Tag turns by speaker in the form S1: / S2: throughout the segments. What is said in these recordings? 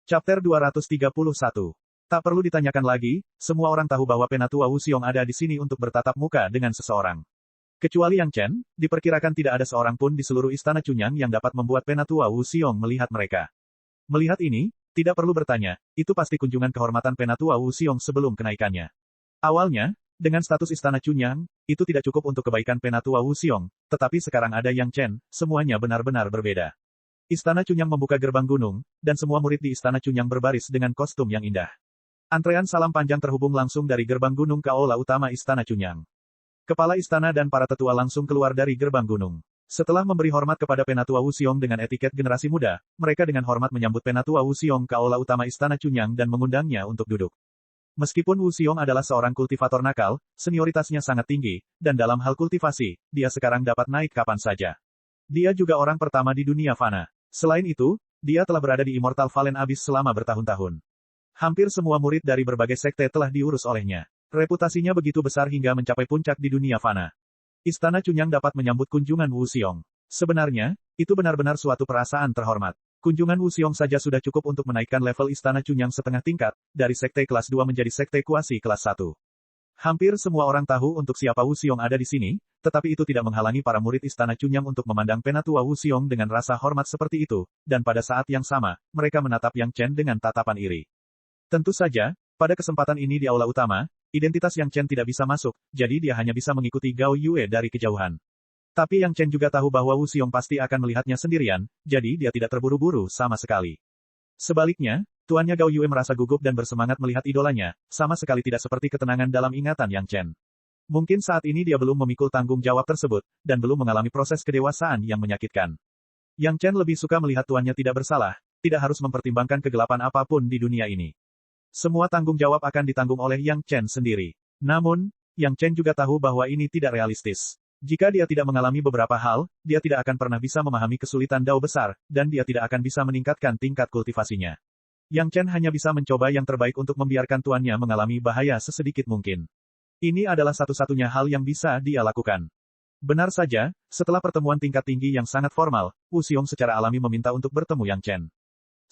S1: Chapter 231. Tak perlu ditanyakan lagi, semua orang tahu bahwa Penatua Wu Xiong ada di sini untuk bertatap muka dengan seseorang. Kecuali Yang Chen, diperkirakan tidak ada seorang pun di seluruh istana Chunyang yang dapat membuat Penatua Wu Xiong melihat mereka. Melihat ini, tidak perlu bertanya, itu pasti kunjungan kehormatan Penatua Wu Xiong sebelum kenaikannya. Awalnya, dengan status istana Chunyang, itu tidak cukup untuk kebaikan Penatua Wu Xiong, tetapi sekarang ada Yang Chen, semuanya benar-benar berbeda. Istana Chunyang membuka gerbang gunung, dan semua murid di istana Chunyang berbaris dengan kostum yang indah. Antrean salam panjang terhubung langsung dari gerbang gunung ke aula utama istana Chunyang. Kepala istana dan para tetua langsung keluar dari gerbang gunung. Setelah memberi hormat kepada Penatua Wu Xiong dengan etiket generasi muda, mereka dengan hormat menyambut Penatua Wu Xiong ke aula utama istana Chunyang dan mengundangnya untuk duduk. Meskipun Wu Xiong adalah seorang kultivator nakal, senioritasnya sangat tinggi, dan dalam hal kultivasi, dia sekarang dapat naik kapan saja. Dia juga orang pertama di dunia fana. Selain itu, dia telah berada di Immortal Valen Abyss selama bertahun-tahun. Hampir semua murid dari berbagai sekte telah diurus olehnya. Reputasinya begitu besar hingga mencapai puncak di dunia fana. Istana Chunyang dapat menyambut kunjungan Wu Xiong. Sebenarnya, itu benar-benar suatu perasaan terhormat. Kunjungan Wu Xiong saja sudah cukup untuk menaikkan level istana Chunyang setengah tingkat, dari sekte kelas 2 menjadi sekte kuasi kelas 1. Hampir semua orang tahu untuk siapa Wu Xiong ada di sini, tetapi itu tidak menghalangi para murid istana Chunyang untuk memandang Penatua Wu Xiong dengan rasa hormat seperti itu, dan pada saat yang sama, mereka menatap Yang Chen dengan tatapan iri. Tentu saja, pada kesempatan ini di aula utama, identitas Yang Chen tidak bisa masuk, jadi dia hanya bisa mengikuti Gao Yue dari kejauhan. Tapi Yang Chen juga tahu bahwa Wu Xiong pasti akan melihatnya sendirian, jadi dia tidak terburu-buru sama sekali. Sebaliknya, tuannya Gao Yue merasa gugup dan bersemangat melihat idolanya, sama sekali tidak seperti ketenangan dalam ingatan Yang Chen. Mungkin saat ini dia belum memikul tanggung jawab tersebut, dan belum mengalami proses kedewasaan yang menyakitkan. Yang Chen lebih suka melihat tuannya tidak bersalah, tidak harus mempertimbangkan kegelapan apapun di dunia ini. Semua tanggung jawab akan ditanggung oleh Yang Chen sendiri. Namun, Yang Chen juga tahu bahwa ini tidak realistis. Jika dia tidak mengalami beberapa hal, dia tidak akan pernah bisa memahami kesulitan Dao besar, dan dia tidak akan bisa meningkatkan tingkat kultivasinya. Yang Chen hanya bisa mencoba yang terbaik untuk membiarkan tuannya mengalami bahaya sesedikit mungkin. Ini adalah satu-satunya hal yang bisa dia lakukan. Benar saja, setelah pertemuan tingkat tinggi yang sangat formal, Wu Xiong secara alami meminta untuk bertemu Yang Chen.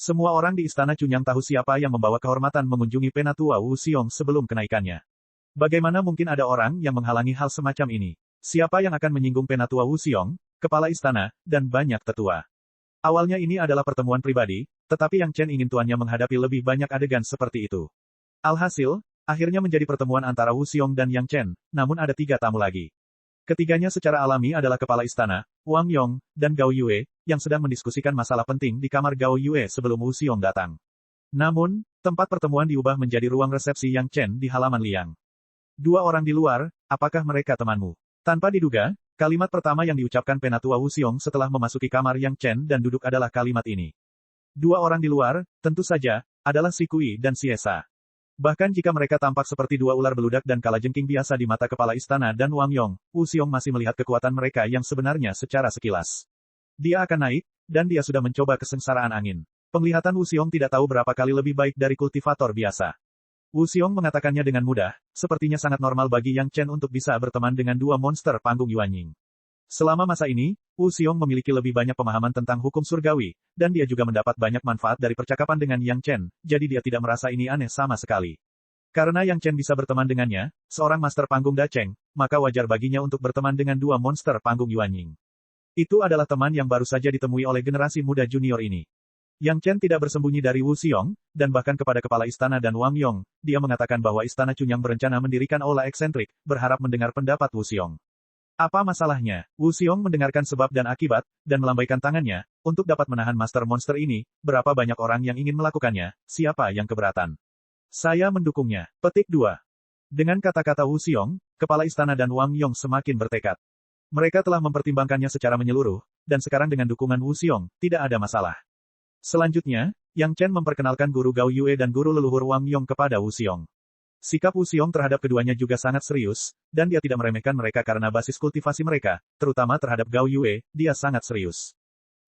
S1: Semua orang di istana Chunyang tahu siapa yang membawa kehormatan mengunjungi Penatua Wu Xiong sebelum kenaikannya. Bagaimana mungkin ada orang yang menghalangi hal semacam ini? Siapa yang akan menyinggung Penatua Wu Xiong, kepala istana, dan banyak tetua? Awalnya ini adalah pertemuan pribadi, tetapi Yang Chen ingin tuannya menghadapi lebih banyak adegan seperti itu. Alhasil, akhirnya menjadi pertemuan antara Wu Xiong dan Yang Chen, namun ada 3 tamu lagi. Ketiganya secara alami adalah kepala istana, Wang Yong, dan Gao Yue, yang sedang mendiskusikan masalah penting di kamar Gao Yue sebelum Wu Xiong datang. Namun, tempat pertemuan diubah menjadi ruang resepsi Yang Chen di halaman liang. 2 orang di luar, apakah mereka temanmu? Tanpa diduga, kalimat pertama yang diucapkan Penatua Wu Xiong setelah memasuki kamar Yang Chen dan duduk adalah kalimat ini. 2 orang di luar, tentu saja, adalah Si Kui dan Si Esa. Bahkan jika mereka tampak seperti 2 ular beludak dan kalajengking biasa di mata kepala istana dan Wang Yong, Wu Xiong masih melihat kekuatan mereka yang sebenarnya secara sekilas. Dia akan naik, dan dia sudah mencoba kesengsaraan angin. Penglihatan Wu Xiong tidak tahu berapa kali lebih baik dari kultivator biasa. Wu Xiong mengatakannya dengan mudah, sepertinya sangat normal bagi Yang Chen untuk bisa berteman dengan 2 monster panggung Yuanying. Selama masa ini, Wu Xiong memiliki lebih banyak pemahaman tentang hukum surgawi, dan dia juga mendapat banyak manfaat dari percakapan dengan Yang Chen, jadi dia tidak merasa ini aneh sama sekali. Karena Yang Chen bisa berteman dengannya, seorang master panggung Dacheng, maka wajar baginya untuk berteman dengan 2 monster panggung Yuanying. Itu adalah teman yang baru saja ditemui oleh generasi muda junior ini. Yang Chen tidak bersembunyi dari Wu Xiong, dan bahkan kepada kepala istana dan Wang Yong, dia mengatakan bahwa istana Chunyang berencana mendirikan aula eksentrik, berharap mendengar pendapat Wu Xiong. Apa masalahnya? Wu Xiong mendengarkan sebab dan akibat, dan melambaikan tangannya, untuk dapat menahan master monster ini, berapa banyak orang yang ingin melakukannya, siapa yang keberatan? Saya mendukungnya. Petik 2. Dengan kata-kata Wu Xiong, kepala istana dan Wang Yong semakin bertekad. Mereka telah mempertimbangkannya secara menyeluruh, dan sekarang dengan dukungan Wu Xiong, tidak ada masalah. Selanjutnya, Yang Chen memperkenalkan guru Gao Yue dan guru leluhur Wang Yong kepada Wu Xiong. Sikap Wu Xiong terhadap keduanya juga sangat serius, dan dia tidak meremehkan mereka karena basis kultivasi mereka, terutama terhadap Gao Yue, dia sangat serius.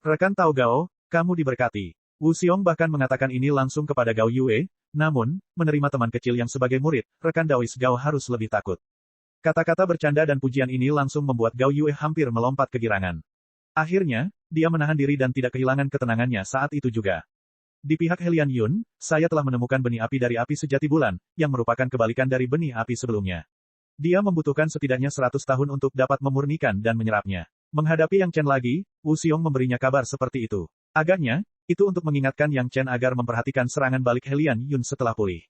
S1: Rekan Tao Gao, kamu diberkati. Wu Xiong bahkan mengatakan ini langsung kepada Gao Yue, namun, menerima teman kecil yang sebagai murid, rekan Daois Gao harus lebih takut. Kata-kata bercanda dan pujian ini langsung membuat Gao Yue hampir melompat kegirangan. Akhirnya, dia menahan diri dan tidak kehilangan ketenangannya saat itu juga. Di pihak Helian Yun, saya telah menemukan benih api dari api sejati bulan, yang merupakan kebalikan dari benih api sebelumnya. Dia membutuhkan setidaknya 100 tahun untuk dapat memurnikan dan menyerapnya. Menghadapi Yang Chen lagi, Wu Xiong memberinya kabar seperti itu. Agaknya, itu untuk mengingatkan Yang Chen agar memperhatikan serangan balik Helian Yun setelah pulih.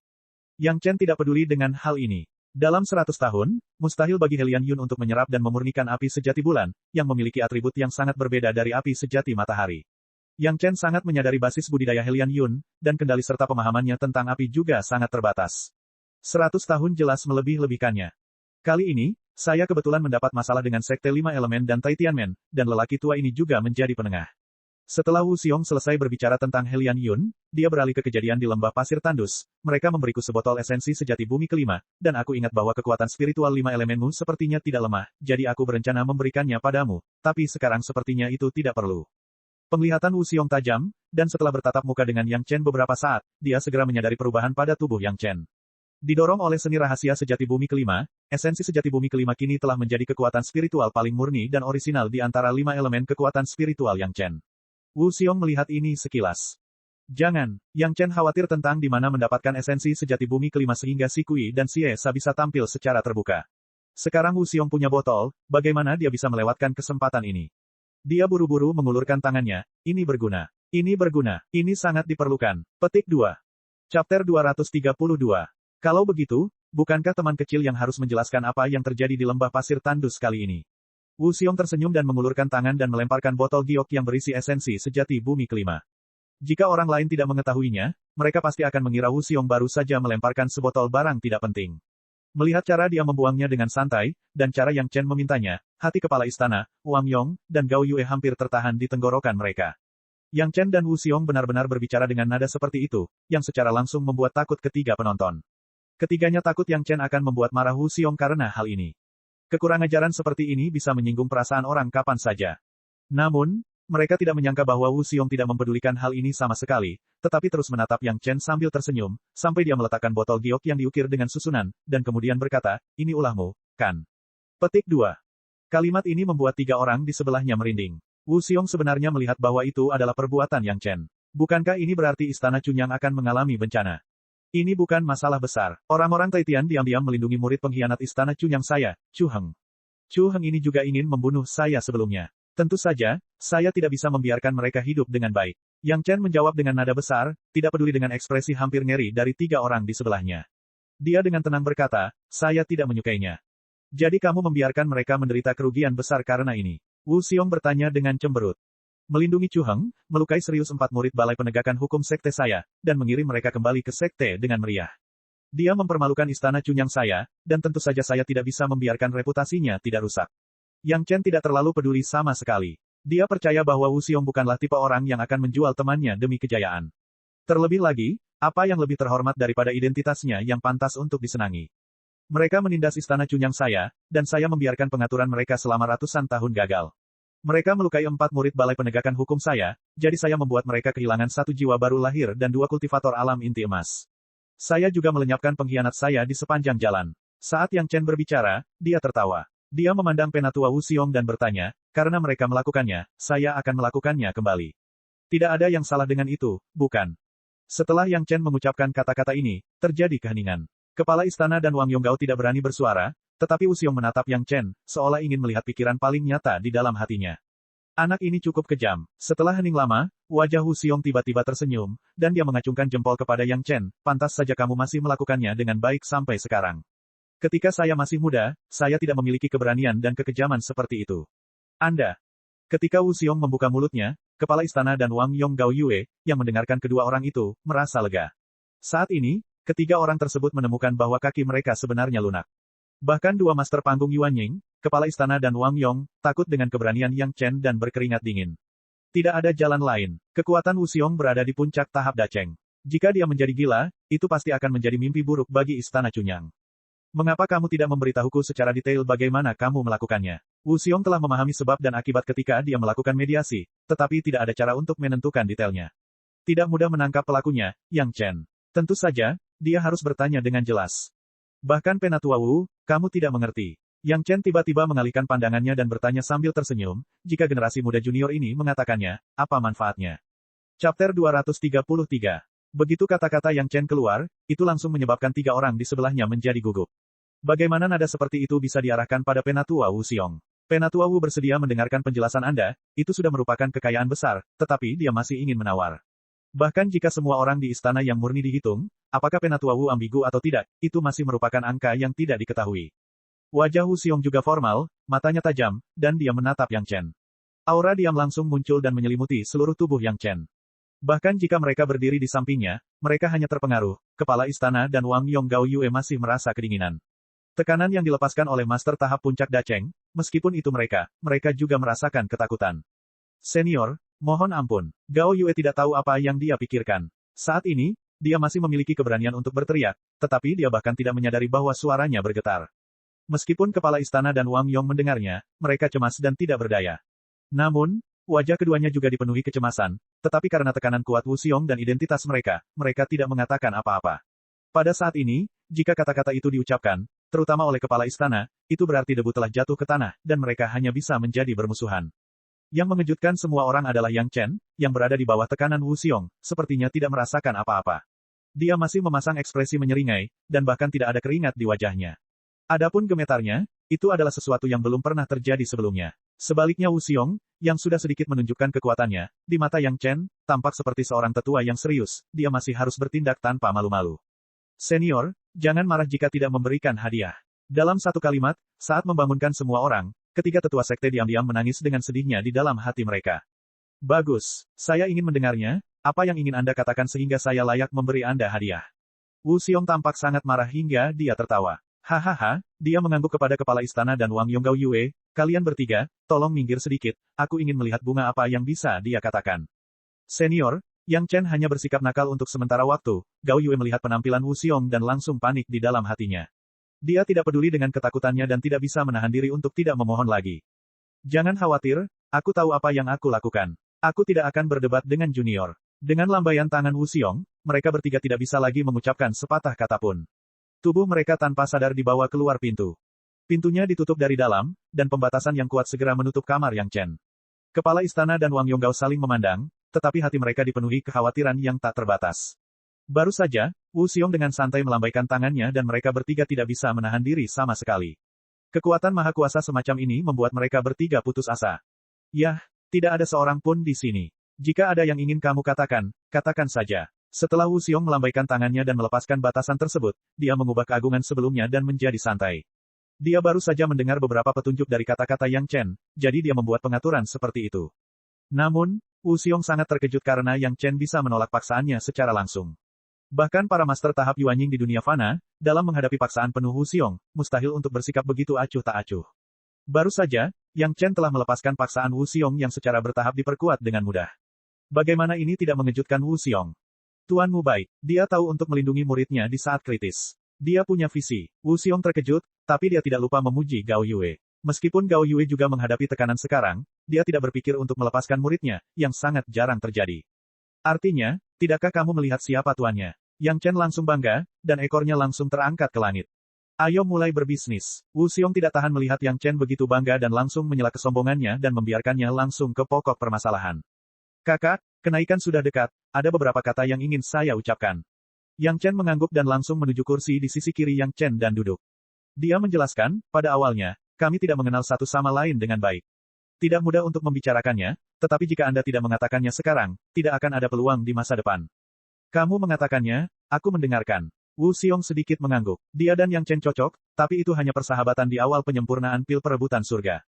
S1: Yang Chen tidak peduli dengan hal ini. Dalam 100 tahun, mustahil bagi Helian Yun untuk menyerap dan memurnikan api sejati bulan, yang memiliki atribut yang sangat berbeda dari api sejati matahari. Yang Chen sangat menyadari basis budidaya Helian Yun, dan kendali serta pemahamannya tentang api juga sangat terbatas. 100 tahun jelas melebih-lebihkannya. Kali ini, saya kebetulan mendapat masalah dengan Sekte 5 Elemen dan Tai Tianmen, dan lelaki tua ini juga menjadi penengah. Setelah Wu Xiong selesai berbicara tentang Helian Yun, dia beralih ke kejadian di lembah pasir tandus. Mereka memberiku sebotol esensi sejati bumi kelima, dan aku ingat bahwa kekuatan spiritual 5 elemenmu sepertinya tidak lemah, jadi aku berencana memberikannya padamu, tapi sekarang sepertinya itu tidak perlu. Penglihatan Wu Xiong tajam, dan setelah bertatap muka dengan Yang Chen beberapa saat, dia segera menyadari perubahan pada tubuh Yang Chen. Didorong oleh seni rahasia sejati bumi kelima, esensi sejati bumi kelima kini telah menjadi kekuatan spiritual paling murni dan orisinal di antara 5 elemen kekuatan spiritual Yang Chen. Wu Xiong melihat ini sekilas. Jangan, Yang Chen khawatir tentang di mana mendapatkan esensi sejati bumi kelima sehingga Si Kui dan Si Esa bisa tampil secara terbuka. Sekarang Wu Xiong punya botol, bagaimana dia bisa melewatkan kesempatan ini? Dia buru-buru mengulurkan tangannya, ini berguna. Ini berguna, ini sangat diperlukan. Petik 2. Chapter 232. Kalau begitu, bukankah teman kecil yang harus menjelaskan apa yang terjadi di lembah pasir tandus kali ini? Wu Xiong tersenyum dan mengulurkan tangan dan melemparkan botol giok yang berisi esensi sejati bumi kelima. Jika orang lain tidak mengetahuinya, mereka pasti akan mengira Wu Xiong baru saja melemparkan sebotol barang tidak penting. Melihat cara dia membuangnya dengan santai, dan cara Yang Chen memintanya, hati kepala istana, Wang Yong, dan Gao Yue hampir tertahan di tenggorokan mereka. Yang Chen dan Wu Xiong benar-benar berbicara dengan nada seperti itu, yang secara langsung membuat takut ketiga penonton. Ketiganya takut Yang Chen akan membuat marah Wu Xiong karena hal ini. Kekurangajaran seperti ini bisa menyinggung perasaan orang kapan saja. Namun, mereka tidak menyangka bahwa Wu Xiong tidak mempedulikan hal ini sama sekali, tetapi terus menatap Yang Chen sambil tersenyum, sampai dia meletakkan botol giok yang diukir dengan susunan, dan kemudian berkata, ini ulahmu, kan? Petik 2. Kalimat ini membuat 3 orang di sebelahnya merinding. Wu Xiong sebenarnya melihat bahwa itu adalah perbuatan Yang Chen. Bukankah ini berarti Istana Chunyang akan mengalami bencana? Ini bukan masalah besar. Orang-orang Taitian diam-diam melindungi murid pengkhianat Istana Chunyang saya, Chu Heng. Chu Heng ini juga ingin membunuh saya sebelumnya. Tentu saja, saya tidak bisa membiarkan mereka hidup dengan baik. Yang Chen menjawab dengan nada besar, tidak peduli dengan ekspresi hampir ngeri dari 3 orang di sebelahnya. Dia dengan tenang berkata, saya tidak menyukainya. Jadi kamu membiarkan mereka menderita kerugian besar karena ini. Wu Xiong bertanya dengan cemberut. Melindungi Chu Heng, melukai serius 4 murid Balai Penegakan Hukum Sekte saya, dan mengirim mereka kembali ke Sekte dengan meriah. Dia mempermalukan Istana Chunyang saya, dan tentu saja saya tidak bisa membiarkan reputasinya tidak rusak. Yang Chen tidak terlalu peduli sama sekali. Dia percaya bahwa Wu Xiong bukanlah tipe orang yang akan menjual temannya demi kejayaan. Terlebih lagi, apa yang lebih terhormat daripada identitasnya yang pantas untuk disenangi. Mereka menindas Istana Chunyang saya, dan saya membiarkan pengaturan mereka selama ratusan tahun gagal. Mereka melukai 4 murid Balai Penegakan Hukum saya, jadi saya membuat mereka kehilangan 1 jiwa baru lahir dan 2 kultivator alam inti emas. Saya juga melenyapkan pengkhianat saya di sepanjang jalan. Saat Yang Chen berbicara, dia tertawa. Dia memandang Penatua Wu Xiong dan bertanya, karena mereka melakukannya, saya akan melakukannya kembali. Tidak ada yang salah dengan itu, bukan? Setelah Yang Chen mengucapkan kata-kata ini, terjadi keheningan. Kepala istana dan Wang Yonggao tidak berani bersuara, tetapi Wu Xiong menatap Yang Chen, seolah ingin melihat pikiran paling nyata di dalam hatinya. Anak ini cukup kejam. Setelah hening lama, wajah Wu Xiong tiba-tiba tersenyum, dan dia mengacungkan jempol kepada Yang Chen, pantas saja kamu masih melakukannya dengan baik sampai sekarang. Ketika saya masih muda, saya tidak memiliki keberanian dan kekejaman seperti itu. Anda. Ketika Wu Xiong membuka mulutnya, kepala istana dan Wang Yonggao Yue, yang mendengarkan kedua orang itu, merasa lega. Saat ini, ketiga orang tersebut menemukan bahwa kaki mereka sebenarnya lunak. Bahkan 2 master panggung Yuan Ying, kepala istana dan Wang Yong, takut dengan keberanian Yang Chen dan berkeringat dingin. Tidak ada jalan lain. Kekuatan Wu Xiong berada di puncak tahap daceng. Jika dia menjadi gila, itu pasti akan menjadi mimpi buruk bagi Istana Chunyang. Mengapa kamu tidak memberitahuku secara detail bagaimana kamu melakukannya? Wu Xiong telah memahami sebab dan akibat ketika dia melakukan mediasi, tetapi tidak ada cara untuk menentukan detailnya. Tidak mudah menangkap pelakunya, Yang Chen. Tentu saja, dia harus bertanya dengan jelas. Bahkan Penatua Wu, kamu tidak mengerti. Yang Chen tiba-tiba mengalihkan pandangannya dan bertanya sambil tersenyum, jika generasi muda junior ini mengatakannya, apa manfaatnya? Chapter 233. Begitu kata-kata Yang Chen keluar, itu langsung menyebabkan 3 orang di sebelahnya menjadi gugup. Bagaimana nada seperti itu bisa diarahkan pada Penatua Wu Xiong? Penatua Wu bersedia mendengarkan penjelasan Anda, itu sudah merupakan kekayaan besar, tetapi dia masih ingin menawar. Bahkan jika semua orang di istana yang murni dihitung, apakah Penatua Wu ambigu atau tidak, itu masih merupakan angka yang tidak diketahui. Wajah Wu Xiong juga formal, matanya tajam, dan dia menatap Yang Chen. Aura diam langsung muncul dan menyelimuti seluruh tubuh Yang Chen. Bahkan jika mereka berdiri di sampingnya, mereka hanya terpengaruh. Kepala istana dan Wang Yong Gao Yue masih merasa kedinginan. Tekanan yang dilepaskan oleh master tahap puncak Dacheng, meskipun itu mereka juga merasakan ketakutan. Senior, mohon ampun. Gao Yue tidak tahu apa yang dia pikirkan. Saat ini, dia masih memiliki keberanian untuk berteriak, tetapi dia bahkan tidak menyadari bahwa suaranya bergetar. Meskipun kepala istana dan Wang Yong mendengarnya, mereka cemas dan tidak berdaya. Namun, wajah keduanya juga dipenuhi kecemasan, tetapi karena tekanan kuat Wu Xiong dan identitas mereka tidak mengatakan apa-apa. Pada saat ini, jika kata-kata itu diucapkan, terutama oleh kepala istana, itu berarti debu telah jatuh ke tanah, dan mereka hanya bisa menjadi bermusuhan. Yang mengejutkan semua orang adalah Yang Chen, yang berada di bawah tekanan Wu Xiong, sepertinya tidak merasakan apa-apa. Dia masih memasang ekspresi menyeringai, dan bahkan tidak ada keringat di wajahnya. Adapun gemetarnya, itu adalah sesuatu yang belum pernah terjadi sebelumnya. Sebaliknya Wu Xiong, yang sudah sedikit menunjukkan kekuatannya, di mata Yang Chen, tampak seperti seorang tetua yang serius, dia masih harus bertindak tanpa malu-malu. Senior, jangan marah jika tidak memberikan hadiah. Dalam satu kalimat, saat membangunkan semua orang, ketiga tetua sekte diam-diam menangis dengan sedihnya di dalam hati mereka. Bagus, saya ingin mendengarnya, apa yang ingin Anda katakan sehingga saya layak memberi Anda hadiah. Wu Xiong tampak sangat marah hingga dia tertawa. Hahaha, dia mengangguk kepada kepala istana dan Wang Yong Gao Yue, kalian bertiga, tolong minggir sedikit, aku ingin melihat bunga apa yang bisa dia katakan. Senior, Yang Chen hanya bersikap nakal untuk sementara waktu, Gao Yue melihat penampilan Wu Xiong dan langsung panik di dalam hatinya. Dia tidak peduli dengan ketakutannya dan tidak bisa menahan diri untuk tidak memohon lagi. Jangan khawatir, aku tahu apa yang aku lakukan. Aku tidak akan berdebat dengan junior. Dengan lambaian tangan Wu Xiong, mereka bertiga tidak bisa lagi mengucapkan sepatah kata pun. Tubuh mereka tanpa sadar dibawa keluar pintu. Pintunya ditutup dari dalam, dan pembatasan yang kuat segera menutup kamar Yang Chen. Kepala istana dan Wang Yonggao saling memandang, tetapi hati mereka dipenuhi kekhawatiran yang tak terbatas. Baru saja, Wu Xiong dengan santai melambaikan tangannya dan mereka bertiga tidak bisa menahan diri sama sekali. Kekuatan maha kuasa semacam ini membuat mereka bertiga putus asa. Yah, tidak ada seorang pun di sini. Jika ada yang ingin kamu katakan, katakan saja. Setelah Wu Xiong melambaikan tangannya dan melepaskan batasan tersebut, dia mengubah keagungan sebelumnya dan menjadi santai. Dia baru saja mendengar beberapa petunjuk dari kata-kata Yang Chen, jadi dia membuat pengaturan seperti itu. Namun, Wu Xiong sangat terkejut karena Yang Chen bisa menolak paksaannya secara langsung. Bahkan para master tahap Yuanying di dunia fana, dalam menghadapi paksaan penuh Wu Xiong, mustahil untuk bersikap begitu acuh tak acuh. Baru saja, Yang Chen telah melepaskan paksaan Wu Xiong yang secara bertahap diperkuat dengan mudah. Bagaimana ini tidak mengejutkan Wu Xiong? Tuanmu baik, dia tahu untuk melindungi muridnya di saat kritis. Dia punya visi. Wu Xiong terkejut, tapi dia tidak lupa memuji Gao Yue. Meskipun Gao Yue juga menghadapi tekanan sekarang, dia tidak berpikir untuk melepaskan muridnya, yang sangat jarang terjadi. Artinya, tidakkah kamu melihat siapa tuannya? Yang Chen langsung bangga, dan ekornya langsung terangkat ke langit. Ayo mulai berbisnis. Wu Xiong tidak tahan melihat Yang Chen begitu bangga dan langsung menyela kesombongannya dan membiarkannya langsung ke pokok permasalahan. Kakak, kenaikan sudah dekat, ada beberapa kata yang ingin saya ucapkan. Yang Chen mengangguk dan langsung menuju kursi di sisi kiri Yang Chen dan duduk. Dia menjelaskan, pada awalnya, kami tidak mengenal satu sama lain dengan baik. Tidak mudah untuk membicarakannya, tetapi jika Anda tidak mengatakannya sekarang, tidak akan ada peluang di masa depan. Kamu mengatakannya, aku mendengarkan. Wu Xiong sedikit mengangguk. Dia dan Yang Chen cocok, tapi itu hanya persahabatan di awal penyempurnaan pil perebutan surga.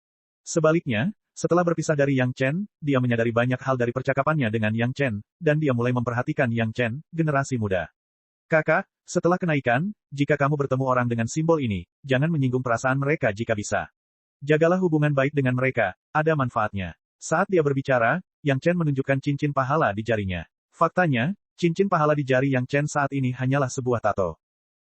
S1: Sebaliknya, setelah berpisah dari Yang Chen, dia menyadari banyak hal dari percakapannya dengan Yang Chen, dan dia mulai memperhatikan Yang Chen, generasi muda. Kakak, setelah kenaikan, jika kamu bertemu orang dengan simbol ini, jangan menyinggung perasaan mereka jika bisa. Jagalah hubungan baik dengan mereka, ada manfaatnya. Saat dia berbicara, Yang Chen menunjukkan cincin pahala di jarinya. Faktanya, cincin pahala di jari Yang Chen saat ini hanyalah sebuah tato.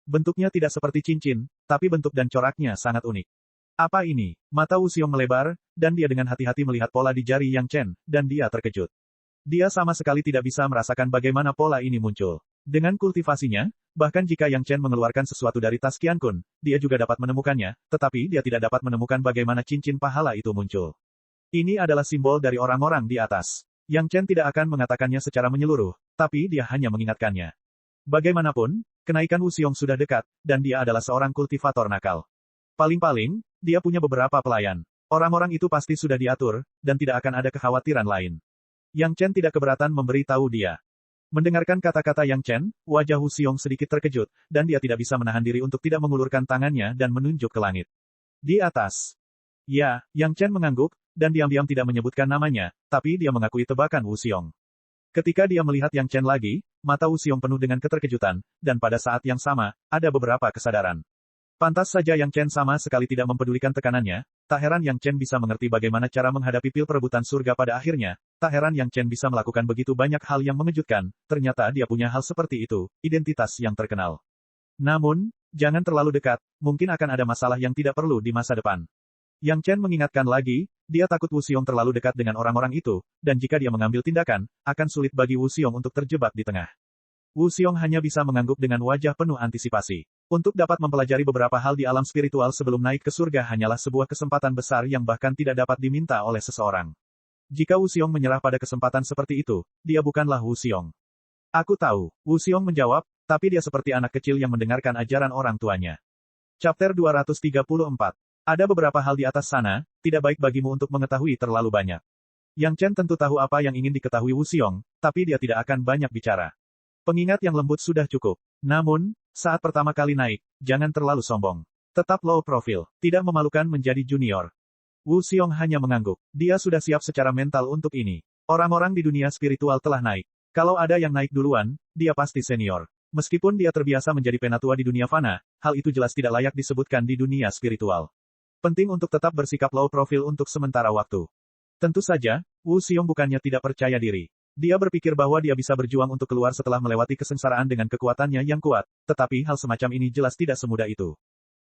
S1: Bentuknya tidak seperti cincin, tapi bentuk dan coraknya sangat unik. Apa ini? Mata Wu Xiong melebar, dan dia dengan hati-hati melihat pola di jari Yang Chen, dan dia terkejut. Dia sama sekali tidak bisa merasakan bagaimana pola ini muncul. Dengan kultivasinya, bahkan jika Yang Chen mengeluarkan sesuatu dari tas Qian Kun, dia juga dapat menemukannya, tetapi dia tidak dapat menemukan bagaimana cincin pahala itu muncul. Ini adalah simbol dari orang-orang di atas. Yang Chen tidak akan mengatakannya secara menyeluruh, tapi dia hanya mengingatkannya. Bagaimanapun, kenaikan Wu Xiong sudah dekat, dan dia adalah seorang kultivator nakal. Paling-paling, dia punya beberapa pelayan. Orang-orang itu pasti sudah diatur, dan tidak akan ada kekhawatiran lain. Yang Chen tidak keberatan memberi tahu dia. Mendengarkan kata-kata Yang Chen, wajah Wu Xiong sedikit terkejut, dan dia tidak bisa menahan diri untuk tidak mengulurkan tangannya dan menunjuk ke langit. Di atas. Ya, Yang Chen mengangguk, dan diam-diam tidak menyebutkan namanya, tapi dia mengakui tebakan Wu Xiong. Ketika dia melihat Yang Chen lagi, mata Wu Xiong penuh dengan keterkejutan, dan pada saat yang sama, ada beberapa kesadaran. Pantas saja Yang Chen sama sekali tidak mempedulikan tekanannya, tak heran Yang Chen bisa mengerti bagaimana cara menghadapi pil perebutan surga pada akhirnya, tak heran Yang Chen bisa melakukan begitu banyak hal yang mengejutkan, ternyata dia punya hal seperti itu, identitas yang terkenal. Namun, jangan terlalu dekat, mungkin akan ada masalah yang tidak perlu di masa depan. Yang Chen mengingatkan lagi, dia takut Wu Xiong terlalu dekat dengan orang-orang itu, dan jika dia mengambil tindakan, akan sulit bagi Wu Xiong untuk terjebak di tengah. Wu Xiong hanya bisa mengangguk dengan wajah penuh antisipasi. Untuk dapat mempelajari beberapa hal di alam spiritual sebelum naik ke surga hanyalah sebuah kesempatan besar yang bahkan tidak dapat diminta oleh seseorang. Jika Wu Xiong menyerah pada kesempatan seperti itu, dia bukanlah Wu Xiong. Aku tahu, Wu Xiong menjawab, tapi dia seperti anak kecil yang mendengarkan ajaran orang tuanya. Chapter 234. Ada beberapa hal di atas sana, tidak baik bagimu untuk mengetahui terlalu banyak. Yang Chen tentu tahu apa yang ingin diketahui Wu Xiong, tapi dia tidak akan banyak bicara. Pengingat yang lembut sudah cukup. Namun, saat pertama kali naik, jangan terlalu sombong. Tetap low profile, tidak memalukan menjadi junior. Wu Xiong hanya mengangguk. Dia sudah siap secara mental untuk ini. Orang-orang di dunia spiritual telah naik. Kalau ada yang naik duluan, dia pasti senior. Meskipun dia terbiasa menjadi penatua di dunia fana, hal itu jelas tidak layak disebutkan di dunia spiritual. Penting untuk tetap bersikap low profile untuk sementara waktu. Tentu saja, Wu Xiong bukannya tidak percaya diri. Dia berpikir bahwa dia bisa berjuang untuk keluar setelah melewati kesengsaraan dengan kekuatannya yang kuat, tetapi hal semacam ini jelas tidak semudah itu.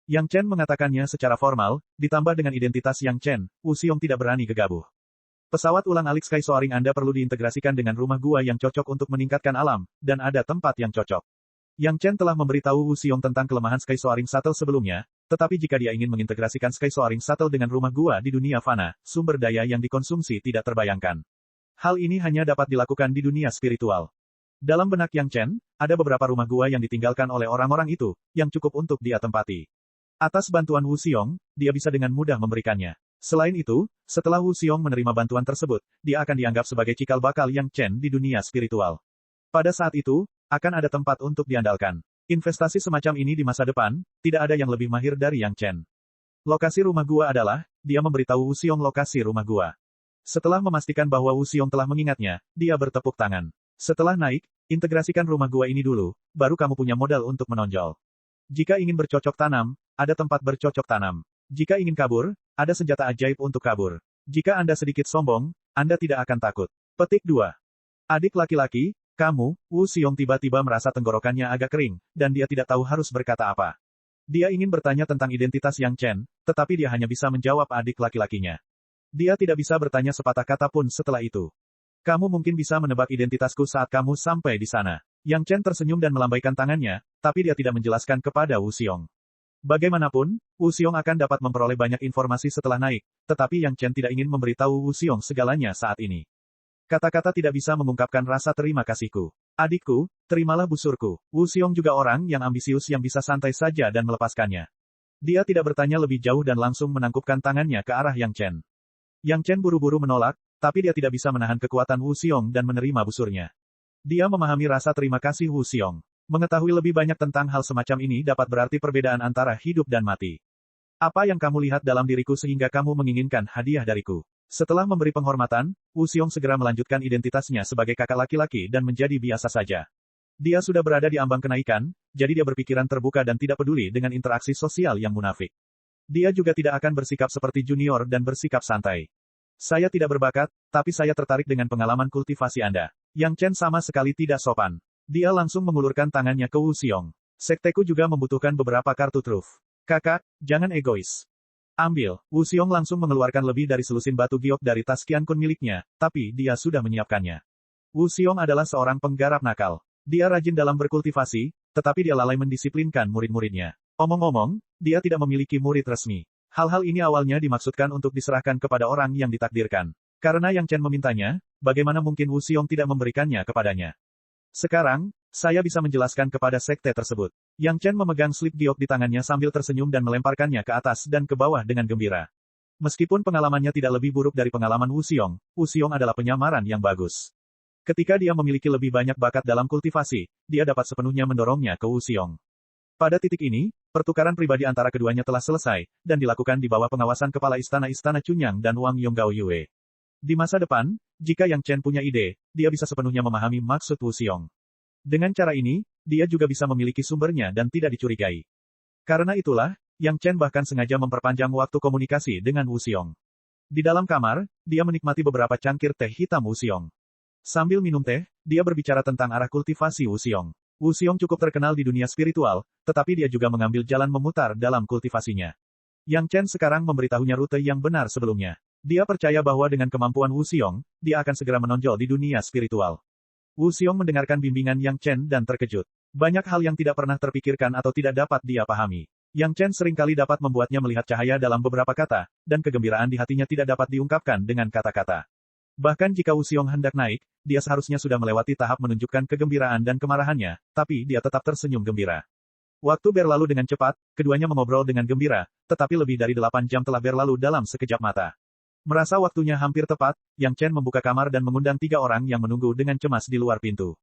S1: Yang Chen mengatakannya secara formal, ditambah dengan identitas Yang Chen, Wu Xiong tidak berani gegabah. Pesawat ulang-alik Sky Soaring Anda perlu diintegrasikan dengan rumah gua yang cocok untuk meningkatkan alam, dan ada tempat yang cocok. Yang Chen telah memberitahu Wu Xiong tentang kelemahan Sky Soaring Shuttle sebelumnya, tetapi jika dia ingin mengintegrasikan Sky Soaring Shuttle dengan rumah gua di dunia fana, sumber daya yang dikonsumsi tidak terbayangkan. Hal ini hanya dapat dilakukan di dunia spiritual. Dalam benak Yang Chen, ada beberapa rumah gua yang ditinggalkan oleh orang-orang itu, yang cukup untuk dia tempati. Atas bantuan Wu Xiong, dia bisa dengan mudah memberikannya. Selain itu, setelah Wu Xiong menerima bantuan tersebut, dia akan dianggap sebagai cikal bakal Yang Chen di dunia spiritual. Pada saat itu, akan ada tempat untuk diandalkan. Investasi semacam ini di masa depan, tidak ada yang lebih mahir dari Yang Chen. Lokasi rumah gua adalah, dia memberitahu Wu Xiong lokasi rumah gua. Setelah memastikan bahwa Wu Xiong telah mengingatnya, dia bertepuk tangan. Setelah naik, integrasikan rumah gua ini dulu, baru kamu punya modal untuk menonjol. Jika ingin bercocok tanam, ada tempat bercocok tanam. Jika ingin kabur, ada senjata ajaib untuk kabur. Jika Anda sedikit sombong, Anda tidak akan takut. Petik 2. Adik laki-laki, kamu, Wu Xiong tiba-tiba merasa tenggorokannya agak kering, dan dia tidak tahu harus berkata apa. Dia ingin bertanya tentang identitas Yang Chen, tetapi dia hanya bisa menjawab adik laki-lakinya. Dia tidak bisa bertanya sepatah kata pun setelah itu. Kamu mungkin bisa menebak identitasku saat kamu sampai di sana. Yang Chen tersenyum dan melambaikan tangannya, tapi dia tidak menjelaskan kepada Wu Xiong. Bagaimanapun, Wu Xiong akan dapat memperoleh banyak informasi setelah naik, tetapi Yang Chen tidak ingin memberitahu Wu Xiong segalanya saat ini. Kata-kata tidak bisa mengungkapkan rasa terima kasihku. Adikku, terimalah busurku. Wu Xiong juga orang yang ambisius yang bisa santai saja dan melepaskannya. Dia tidak bertanya lebih jauh dan langsung menangkupkan tangannya ke arah Yang Chen. Yang Chen buru-buru menolak, tapi dia tidak bisa menahan kekuatan Wu Xiong dan menerima busurnya. Dia memahami rasa terima kasih Wu Xiong. Mengetahui lebih banyak tentang hal semacam ini dapat berarti perbedaan antara hidup dan mati. Apa yang kamu lihat dalam diriku sehingga kamu menginginkan hadiah dariku? Setelah memberi penghormatan, Wu Xiong segera melanjutkan identitasnya sebagai kakak laki-laki dan menjadi biasa saja. Dia sudah berada di ambang kenaikan, jadi dia berpikiran terbuka dan tidak peduli dengan interaksi sosial yang munafik. Dia juga tidak akan bersikap seperti junior dan bersikap santai. Saya tidak berbakat, tapi saya tertarik dengan pengalaman kultivasi Anda. Yang Chen sama sekali tidak sopan. Dia langsung mengulurkan tangannya ke Wu Xiong. Sekteku juga membutuhkan beberapa kartu truf. Kakak, jangan egois. Ambil. Wu Xiong langsung mengeluarkan lebih dari selusin batu giok dari tas Qian Kun miliknya, tapi dia sudah menyiapkannya. Wu Xiong adalah seorang penggarap nakal. Dia rajin dalam berkultivasi, tetapi dia lalai mendisiplinkan murid-muridnya. Omong-omong, dia tidak memiliki murid resmi. Hal-hal ini awalnya dimaksudkan untuk diserahkan kepada orang yang ditakdirkan. Karena Yang Chen memintanya, bagaimana mungkin Wu Xiong tidak memberikannya kepadanya? Sekarang, saya bisa menjelaskan kepada sekte tersebut. Yang Chen memegang slip giok di tangannya sambil tersenyum dan melemparkannya ke atas dan ke bawah dengan gembira. Meskipun pengalamannya tidak lebih buruk dari pengalaman Wu Xiong adalah penyamaran yang bagus. Ketika dia memiliki lebih banyak bakat dalam kultivasi, dia dapat sepenuhnya mendorongnya ke Wu Xiong. Pada titik ini, pertukaran pribadi antara keduanya telah selesai, dan dilakukan di bawah pengawasan kepala istana-istana Chunyang dan Wang Yonggao Yue. Di masa depan, jika Yang Chen punya ide, dia bisa sepenuhnya memahami maksud Wu Xiong. Dengan cara ini, dia juga bisa memiliki sumbernya dan tidak dicurigai. Karena itulah, Yang Chen bahkan sengaja memperpanjang waktu komunikasi dengan Wu Xiong. Di dalam kamar, dia menikmati beberapa cangkir teh hitam Wu Xiong. Sambil minum teh, dia berbicara tentang arah kultivasi Wu Xiong. Wu Xiong cukup terkenal di dunia spiritual, tetapi dia juga mengambil jalan memutar dalam kultivasinya. Yang Chen sekarang memberitahunya rute yang benar sebelumnya. Dia percaya bahwa dengan kemampuan Wu Xiong, dia akan segera menonjol di dunia spiritual. Wu Xiong mendengarkan bimbingan Yang Chen dan terkejut. Banyak hal yang tidak pernah terpikirkan atau tidak dapat dia pahami. Yang Chen seringkali dapat membuatnya melihat cahaya dalam beberapa kata, dan kegembiraan di hatinya tidak dapat diungkapkan dengan kata-kata. Bahkan jika Wu Xiong hendak naik, dia seharusnya sudah melewati tahap menunjukkan kegembiraan dan kemarahannya, tapi dia tetap tersenyum gembira. Waktu berlalu dengan cepat, keduanya mengobrol dengan gembira, tetapi lebih dari 8 jam telah berlalu dalam sekejap mata. Merasa waktunya hampir tepat, Yang Chen membuka kamar dan mengundang 3 orang yang menunggu dengan cemas di luar pintu.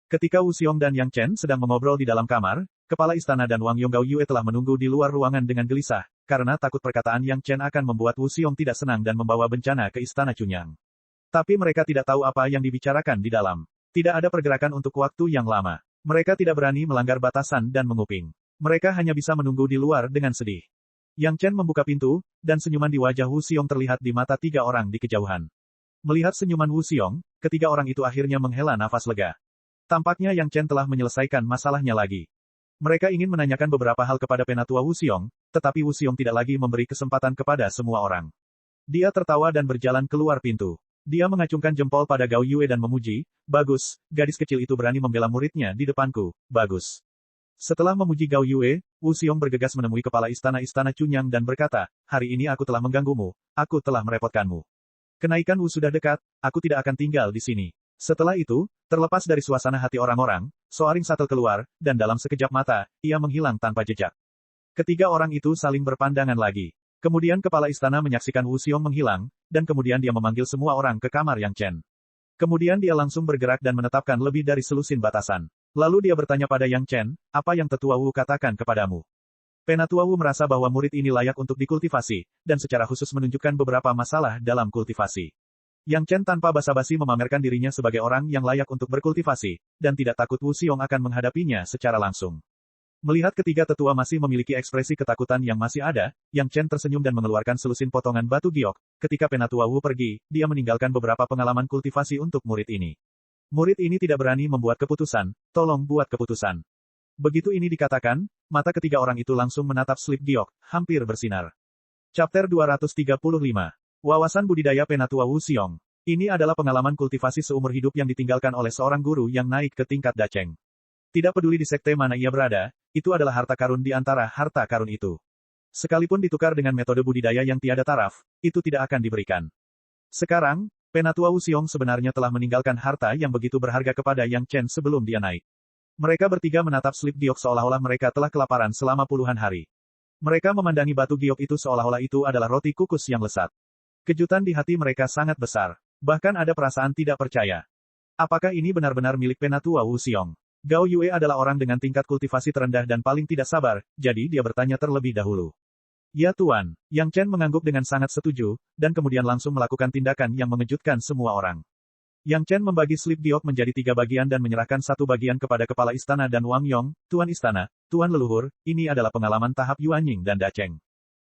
S1: Ketika Wu Xiong dan Yang Chen sedang mengobrol di dalam kamar, kepala istana dan Wang Yonggao Yue telah menunggu di luar ruangan dengan gelisah, karena takut perkataan Yang Chen akan membuat Wu Xiong tidak senang dan membawa bencana ke istana Chunyang. Tapi mereka tidak tahu apa yang dibicarakan di dalam. Tidak ada pergerakan untuk waktu yang lama. Mereka tidak berani melanggar batasan dan menguping. Mereka hanya bisa menunggu di luar dengan sedih. Yang Chen membuka pintu, dan senyuman di wajah Wu Xiong terlihat di mata 3 orang di kejauhan. Melihat senyuman Wu Xiong, ketiga orang itu akhirnya menghela nafas lega. Tampaknya Yang Chen telah menyelesaikan masalahnya lagi. Mereka ingin menanyakan beberapa hal kepada penatua Wu Xiong, tetapi Wu Xiong tidak lagi memberi kesempatan kepada semua orang. Dia tertawa dan berjalan keluar pintu. Dia mengacungkan jempol pada Gao Yue dan memuji, "Bagus, gadis kecil itu berani membela muridnya di depanku, bagus." Setelah memuji Gao Yue, Wu Xiong bergegas menemui kepala istana-istana Chunyang dan berkata, "Hari ini aku telah mengganggumu, aku telah merepotkanmu. Kenaikan Wu sudah dekat, aku tidak akan tinggal di sini." Setelah itu, terlepas dari suasana hati orang-orang, Soaring Satel keluar, dan dalam sekejap mata, ia menghilang tanpa jejak. Ketiga orang itu saling berpandangan lagi. Kemudian kepala istana menyaksikan Wu Xiong menghilang, dan kemudian dia memanggil semua orang ke kamar Yang Chen. Kemudian dia langsung bergerak dan menetapkan lebih dari selusin batasan. Lalu dia bertanya pada Yang Chen, "Apa yang Tetua Wu katakan kepadamu?" Penatua Wu merasa bahwa murid ini layak untuk dikultivasi, dan secara khusus menunjukkan beberapa masalah dalam kultivasi. Yang Chen tanpa basa-basi memamerkan dirinya sebagai orang yang layak untuk berkultivasi, dan tidak takut Wu Xiong akan menghadapinya secara langsung. Melihat ketiga tetua masih memiliki ekspresi ketakutan yang masih ada, Yang Chen tersenyum dan mengeluarkan selusin potongan batu giok. Ketika penatua Wu pergi, dia meninggalkan beberapa pengalaman kultivasi untuk murid ini. Murid ini tidak berani membuat keputusan, tolong buat keputusan. Begitu ini dikatakan, mata ketiga orang itu langsung menatap slip giok, hampir bersinar. Chapter 235. Wawasan budidaya penatua Wu Xiong. Ini adalah pengalaman kultivasi seumur hidup yang ditinggalkan oleh seorang guru yang naik ke tingkat daceng. Tidak peduli di sekte mana ia berada, itu adalah harta karun di antara harta karun itu. Sekalipun ditukar dengan metode budidaya yang tiada taraf, itu tidak akan diberikan. Sekarang, penatua Wu Xiong sebenarnya telah meninggalkan harta yang begitu berharga kepada Yang Chen sebelum dia naik. Mereka bertiga menatap slip giok seolah-olah mereka telah kelaparan selama puluhan hari. Mereka memandangi batu giok itu seolah-olah itu adalah roti kukus yang lesat. Kejutan di hati mereka sangat besar. Bahkan ada perasaan tidak percaya. Apakah ini benar-benar milik penatua Wu Xiong? Gao Yue adalah orang dengan tingkat kultivasi terendah dan paling tidak sabar, jadi dia bertanya terlebih dahulu. "Ya Tuan." Yang Chen mengangguk dengan sangat setuju, dan kemudian langsung melakukan tindakan yang mengejutkan semua orang. Yang Chen membagi slip giok menjadi 3 bagian dan menyerahkan 1 bagian kepada kepala istana dan Wang Yong, Tuan Istana, Tuan Leluhur, ini adalah pengalaman tahap Yuanying dan Daceng.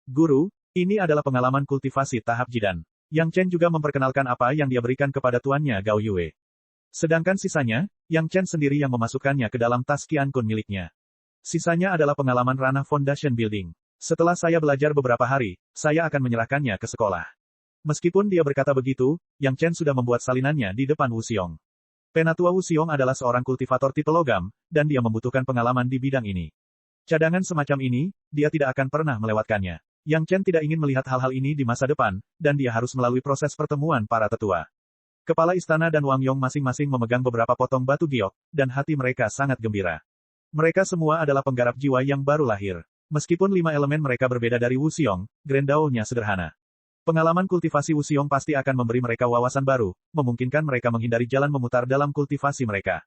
S1: Guru, ini adalah pengalaman kultivasi tahap Jidan. Yang Chen juga memperkenalkan apa yang dia berikan kepada tuannya Gao Yue. Sedangkan sisanya, Yang Chen sendiri yang memasukkannya ke dalam tas Qian Kun miliknya. Sisanya adalah pengalaman ranah foundation building. Setelah saya belajar beberapa hari, saya akan menyerahkannya ke sekolah. Meskipun dia berkata begitu, Yang Chen sudah membuat salinannya di depan Wu Xiong. Penatua Wu Xiong adalah seorang kultivator tipe logam, dan dia membutuhkan pengalaman di bidang ini. Cadangan semacam ini, dia tidak akan pernah melewatkannya. Yang Chen tidak ingin melihat hal-hal ini di masa depan, dan dia harus melalui proses pertemuan para tetua. Kepala istana dan Wang Yong masing-masing memegang beberapa potong batu giok, dan hati mereka sangat gembira. Mereka semua adalah penggarap jiwa yang baru lahir. Meskipun 5 elemen mereka berbeda dari Wu Xiong, Grand Dao-nya sederhana. Pengalaman kultivasi Wu Xiong pasti akan memberi mereka wawasan baru, memungkinkan mereka menghindari jalan memutar dalam kultivasi mereka.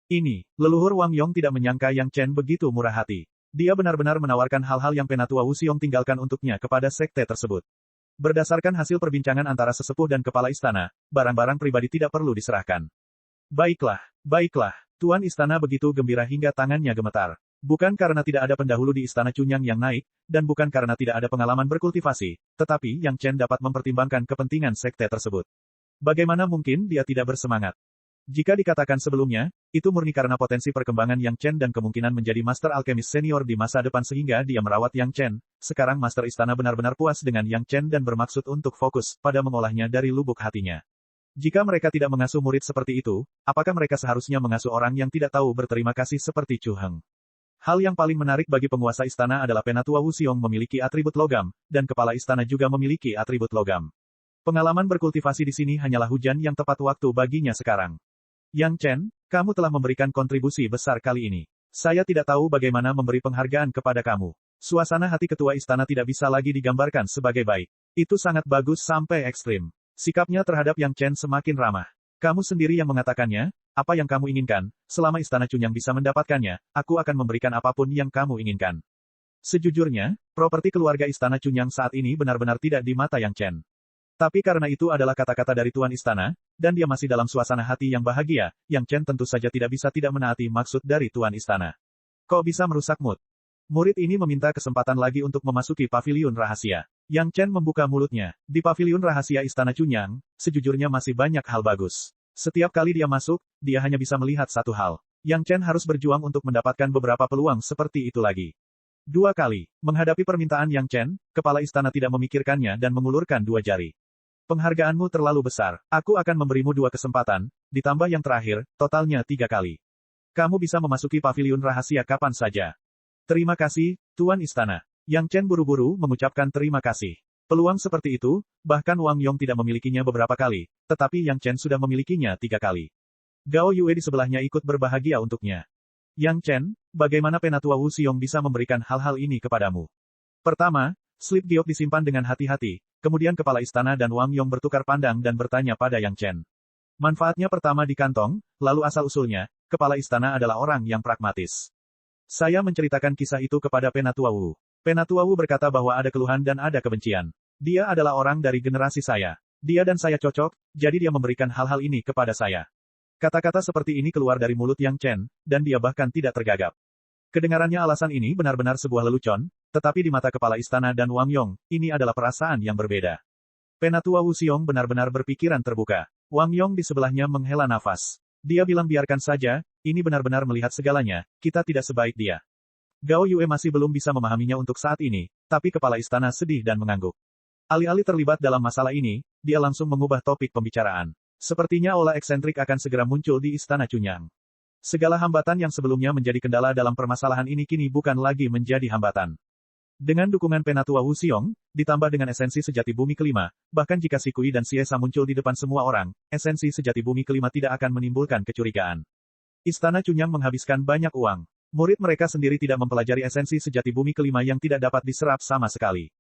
S1: Ini, leluhur Wang Yong tidak menyangka Yang Chen begitu murah hati. Dia benar-benar menawarkan hal-hal yang Penatua Wu Xiong tinggalkan untuknya kepada sekte tersebut. Berdasarkan hasil perbincangan antara sesepuh dan kepala istana, barang-barang pribadi tidak perlu diserahkan. Baiklah, baiklah. Tuan istana begitu gembira hingga tangannya gemetar. Bukan karena tidak ada pendahulu di istana Chunyang yang naik, dan bukan karena tidak ada pengalaman berkultivasi, tetapi Yang Chen dapat mempertimbangkan kepentingan sekte tersebut. Bagaimana mungkin dia tidak bersemangat? Jika dikatakan sebelumnya, itu murni karena potensi perkembangan Yang Chen dan kemungkinan menjadi Master Alkemis Senior di masa depan sehingga dia merawat Yang Chen. Sekarang Master Istana benar-benar puas dengan Yang Chen dan bermaksud untuk fokus pada mengolahnya dari lubuk hatinya. Jika mereka tidak mengasuh murid seperti itu, apakah mereka seharusnya mengasuh orang yang tidak tahu berterima kasih seperti Chu Heng? Hal yang paling menarik bagi penguasa istana adalah Penatua Wu Xiong memiliki atribut logam, dan kepala istana juga memiliki atribut logam. Pengalaman berkultivasi di sini hanyalah hujan yang tepat waktu baginya sekarang. Yang Chen, kamu telah memberikan kontribusi besar kali ini. Saya tidak tahu bagaimana memberi penghargaan kepada kamu. Suasana hati ketua istana tidak bisa lagi digambarkan sebagai baik. Itu sangat bagus sampai ekstrim. Sikapnya terhadap Yang Chen semakin ramah. Kamu sendiri yang mengatakannya, apa yang kamu inginkan, selama istana Chunyang bisa mendapatkannya, aku akan memberikan apapun yang kamu inginkan. Sejujurnya, properti keluarga istana Chunyang saat ini benar-benar tidak di mata Yang Chen. Tapi karena itu adalah kata-kata dari Tuan Istana, dan dia masih dalam suasana hati yang bahagia, Yang Chen tentu saja tidak bisa tidak menaati maksud dari Tuan Istana. Kok bisa merusak mood? Murid ini meminta kesempatan lagi untuk memasuki paviliun rahasia. Yang Chen membuka mulutnya. Di paviliun rahasia Istana Chunyang, sejujurnya masih banyak hal bagus. Setiap kali dia masuk, dia hanya bisa melihat satu hal. Yang Chen harus berjuang untuk mendapatkan beberapa peluang seperti itu lagi. 2 kali. Menghadapi permintaan Yang Chen, kepala istana tidak memikirkannya dan mengulurkan 2 jari. Penghargaanmu terlalu besar. Aku akan memberimu 2 kesempatan, ditambah yang terakhir, totalnya 3 kali. Kamu bisa memasuki paviliun rahasia kapan saja. Terima kasih, Tuan Istana. Yang Chen buru-buru mengucapkan terima kasih. Peluang seperti itu, bahkan Wang Yong tidak memilikinya beberapa kali, tetapi Yang Chen sudah memilikinya 3 kali. Gao Yue di sebelahnya ikut berbahagia untuknya. Yang Chen, bagaimana Penatua Wu Xiong bisa memberikan hal-hal ini kepadamu? Pertama, slip giok disimpan dengan hati-hati. Kemudian kepala istana dan Wang Yong bertukar pandang dan bertanya pada Yang Chen. Manfaatnya pertama di kantong, lalu asal-usulnya, kepala istana adalah orang yang pragmatis. Saya menceritakan kisah itu kepada Penatua Wu. Penatua Wu berkata bahwa ada keluhan dan ada kebencian. Dia adalah orang dari generasi saya. Dia dan saya cocok, jadi dia memberikan hal-hal ini kepada saya. Kata-kata seperti ini keluar dari mulut Yang Chen, dan dia bahkan tidak tergagap. Kedengarannya alasan ini benar-benar sebuah lelucon, tetapi di mata kepala istana dan Wang Yong, ini adalah perasaan yang berbeda. Penatua Wu Xiong benar-benar berpikiran terbuka. Wang Yong di sebelahnya menghela nafas. Dia bilang biarkan saja, ini benar-benar melihat segalanya, kita tidak sebaik dia. Gao Yue masih belum bisa memahaminya untuk saat ini, tapi kepala istana sedih dan mengangguk. Alih-alih terlibat dalam masalah ini, dia langsung mengubah topik pembicaraan. Sepertinya olah eksentrik akan segera muncul di istana Chunyang. Segala hambatan yang sebelumnya menjadi kendala dalam permasalahan ini kini bukan lagi menjadi hambatan. Dengan dukungan Penatua Wu Xiong, ditambah dengan esensi sejati bumi kelima, bahkan jika Si Kui dan Siesa muncul di depan semua orang, esensi sejati bumi kelima tidak akan menimbulkan kecurigaan. Istana Chunyang menghabiskan banyak uang. Murid mereka sendiri tidak mempelajari esensi sejati bumi kelima yang tidak dapat diserap sama sekali.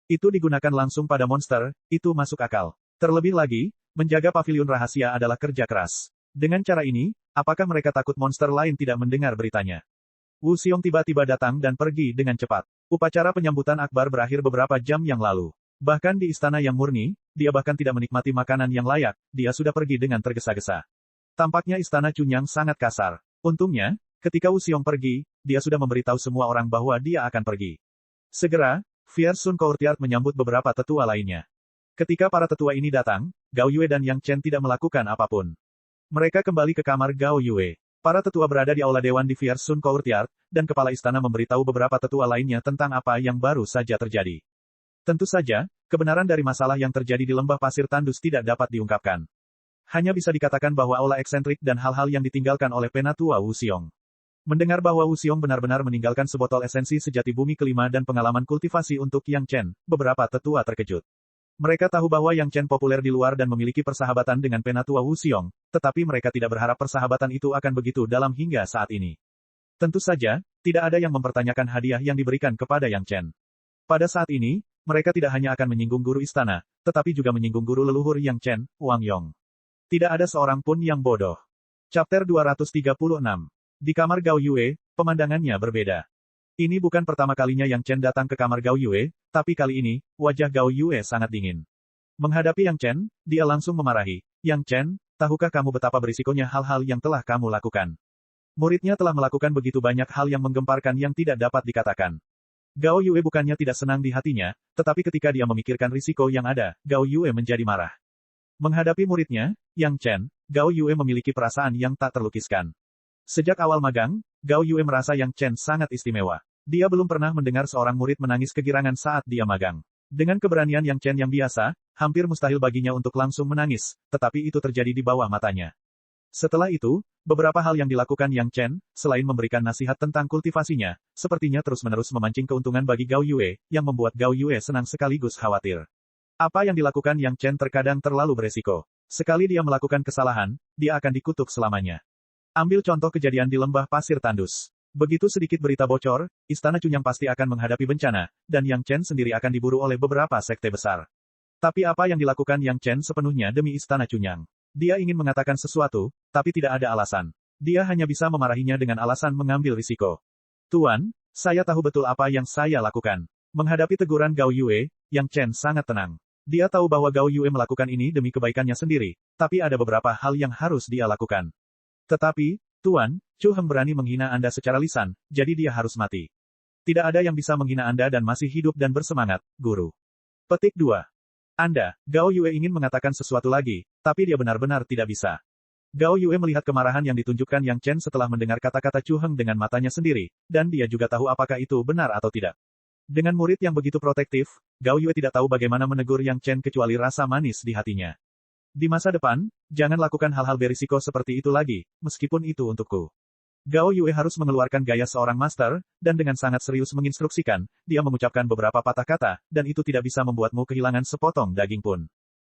S1: Itu digunakan langsung pada monster, itu masuk akal. Terlebih lagi, menjaga paviliun rahasia adalah kerja keras. Dengan cara ini, apakah mereka takut monster lain tidak mendengar beritanya? Wu Xiong tiba-tiba datang dan pergi dengan cepat. Upacara penyambutan akbar berakhir beberapa jam yang lalu. Bahkan di istana yang murni, dia bahkan tidak menikmati makanan yang layak, dia sudah pergi dengan tergesa-gesa. Tampaknya istana Chunyang sangat kasar. Untungnya, ketika Wu Xiong pergi, dia sudah memberitahu semua orang bahwa dia akan pergi. Segera, Fiersun Courtyard menyambut beberapa tetua lainnya. Ketika para tetua ini datang, Gao Yue dan Yang Chen tidak melakukan apapun. Mereka kembali ke kamar Gao Yue. Para tetua berada di aula dewan di Fiersun Courtyard, dan kepala istana memberitahu beberapa tetua lainnya tentang apa yang baru saja terjadi. Tentu saja, kebenaran dari masalah yang terjadi di lembah pasir tandus tidak dapat diungkapkan. Hanya bisa dikatakan bahwa aula eksentrik dan hal-hal yang ditinggalkan oleh Penatua Wu Xiong. Mendengar bahwa Wu Xiong benar-benar meninggalkan sebotol esensi sejati bumi kelima dan pengalaman kultivasi untuk Yang Chen, beberapa tetua terkejut. Mereka tahu bahwa Yang Chen populer di luar dan memiliki persahabatan dengan Penatua Wu Xiong, tetapi mereka tidak berharap persahabatan itu akan begitu dalam hingga saat ini. Tentu saja, tidak ada yang mempertanyakan hadiah yang diberikan kepada Yang Chen. Pada saat ini, mereka tidak hanya akan menyinggung guru istana, tetapi juga menyinggung guru leluhur Yang Chen, Wang Yong. Tidak ada seorang pun yang bodoh. Chapter 236. Di kamar Gao Yue, pemandangannya berbeda. Ini bukan pertama kalinya Yang Chen datang ke kamar Gao Yue, tapi kali ini, wajah Gao Yue sangat dingin. Menghadapi Yang Chen, dia langsung memarahi. Yang Chen, tahukah kamu betapa berisikonya hal-hal yang telah kamu lakukan? Muridnya telah melakukan begitu banyak hal yang menggemparkan yang tidak dapat dikatakan. Gao Yue bukannya tidak senang di hatinya, tetapi ketika dia memikirkan risiko yang ada, Gao Yue menjadi marah. Menghadapi muridnya, Yang Chen, Gao Yue memiliki perasaan yang tak terlukiskan. Sejak awal magang, Gao Yue merasa Yang Chen sangat istimewa. Dia belum pernah mendengar seorang murid menangis kegirangan saat dia magang. Dengan keberanian Yang Chen yang biasa, hampir mustahil baginya untuk langsung menangis, tetapi itu terjadi di bawah matanya. Setelah itu, beberapa hal yang dilakukan Yang Chen, selain memberikan nasihat tentang kultivasinya, sepertinya terus-menerus memancing keuntungan bagi Gao Yue, yang membuat Gao Yue senang sekaligus khawatir. Apa yang dilakukan Yang Chen terkadang terlalu beresiko. Sekali dia melakukan kesalahan, dia akan dikutuk selamanya. Ambil contoh kejadian di lembah pasir tandus. Begitu sedikit berita bocor, Istana Cunyang pasti akan menghadapi bencana, dan Yang Chen sendiri akan diburu oleh beberapa sekte besar. Tapi apa yang dilakukan Yang Chen sepenuhnya demi Istana Cunyang? Dia ingin mengatakan sesuatu, tapi tidak ada alasan. Dia hanya bisa memarahinya dengan alasan mengambil risiko. Tuan, saya tahu betul apa yang saya lakukan. Menghadapi teguran Gao Yue, Yang Chen sangat tenang. Dia tahu bahwa Gao Yue melakukan ini demi kebaikannya sendiri, tapi ada beberapa hal yang harus dia lakukan. Tetapi, Tuan, Chu Heng berani menghina Anda secara lisan, jadi dia harus mati. Tidak ada yang bisa menghina Anda dan masih hidup dan bersemangat, Guru. Petik 2. Anda, Gao Yue ingin mengatakan sesuatu lagi, tapi dia benar-benar tidak bisa. Gao Yue melihat kemarahan yang ditunjukkan Yang Chen setelah mendengar kata-kata Chu Heng dengan matanya sendiri, dan dia juga tahu apakah itu benar atau tidak. Dengan murid yang begitu protektif, Gao Yue tidak tahu bagaimana menegur Yang Chen kecuali rasa manis di hatinya. Di masa depan, jangan lakukan hal-hal berisiko seperti itu lagi, meskipun itu untukku. Gao Yue harus mengeluarkan gaya seorang master, dan dengan sangat serius menginstruksikan, dia mengucapkan beberapa patah kata, dan itu tidak bisa membuatmu kehilangan sepotong daging pun.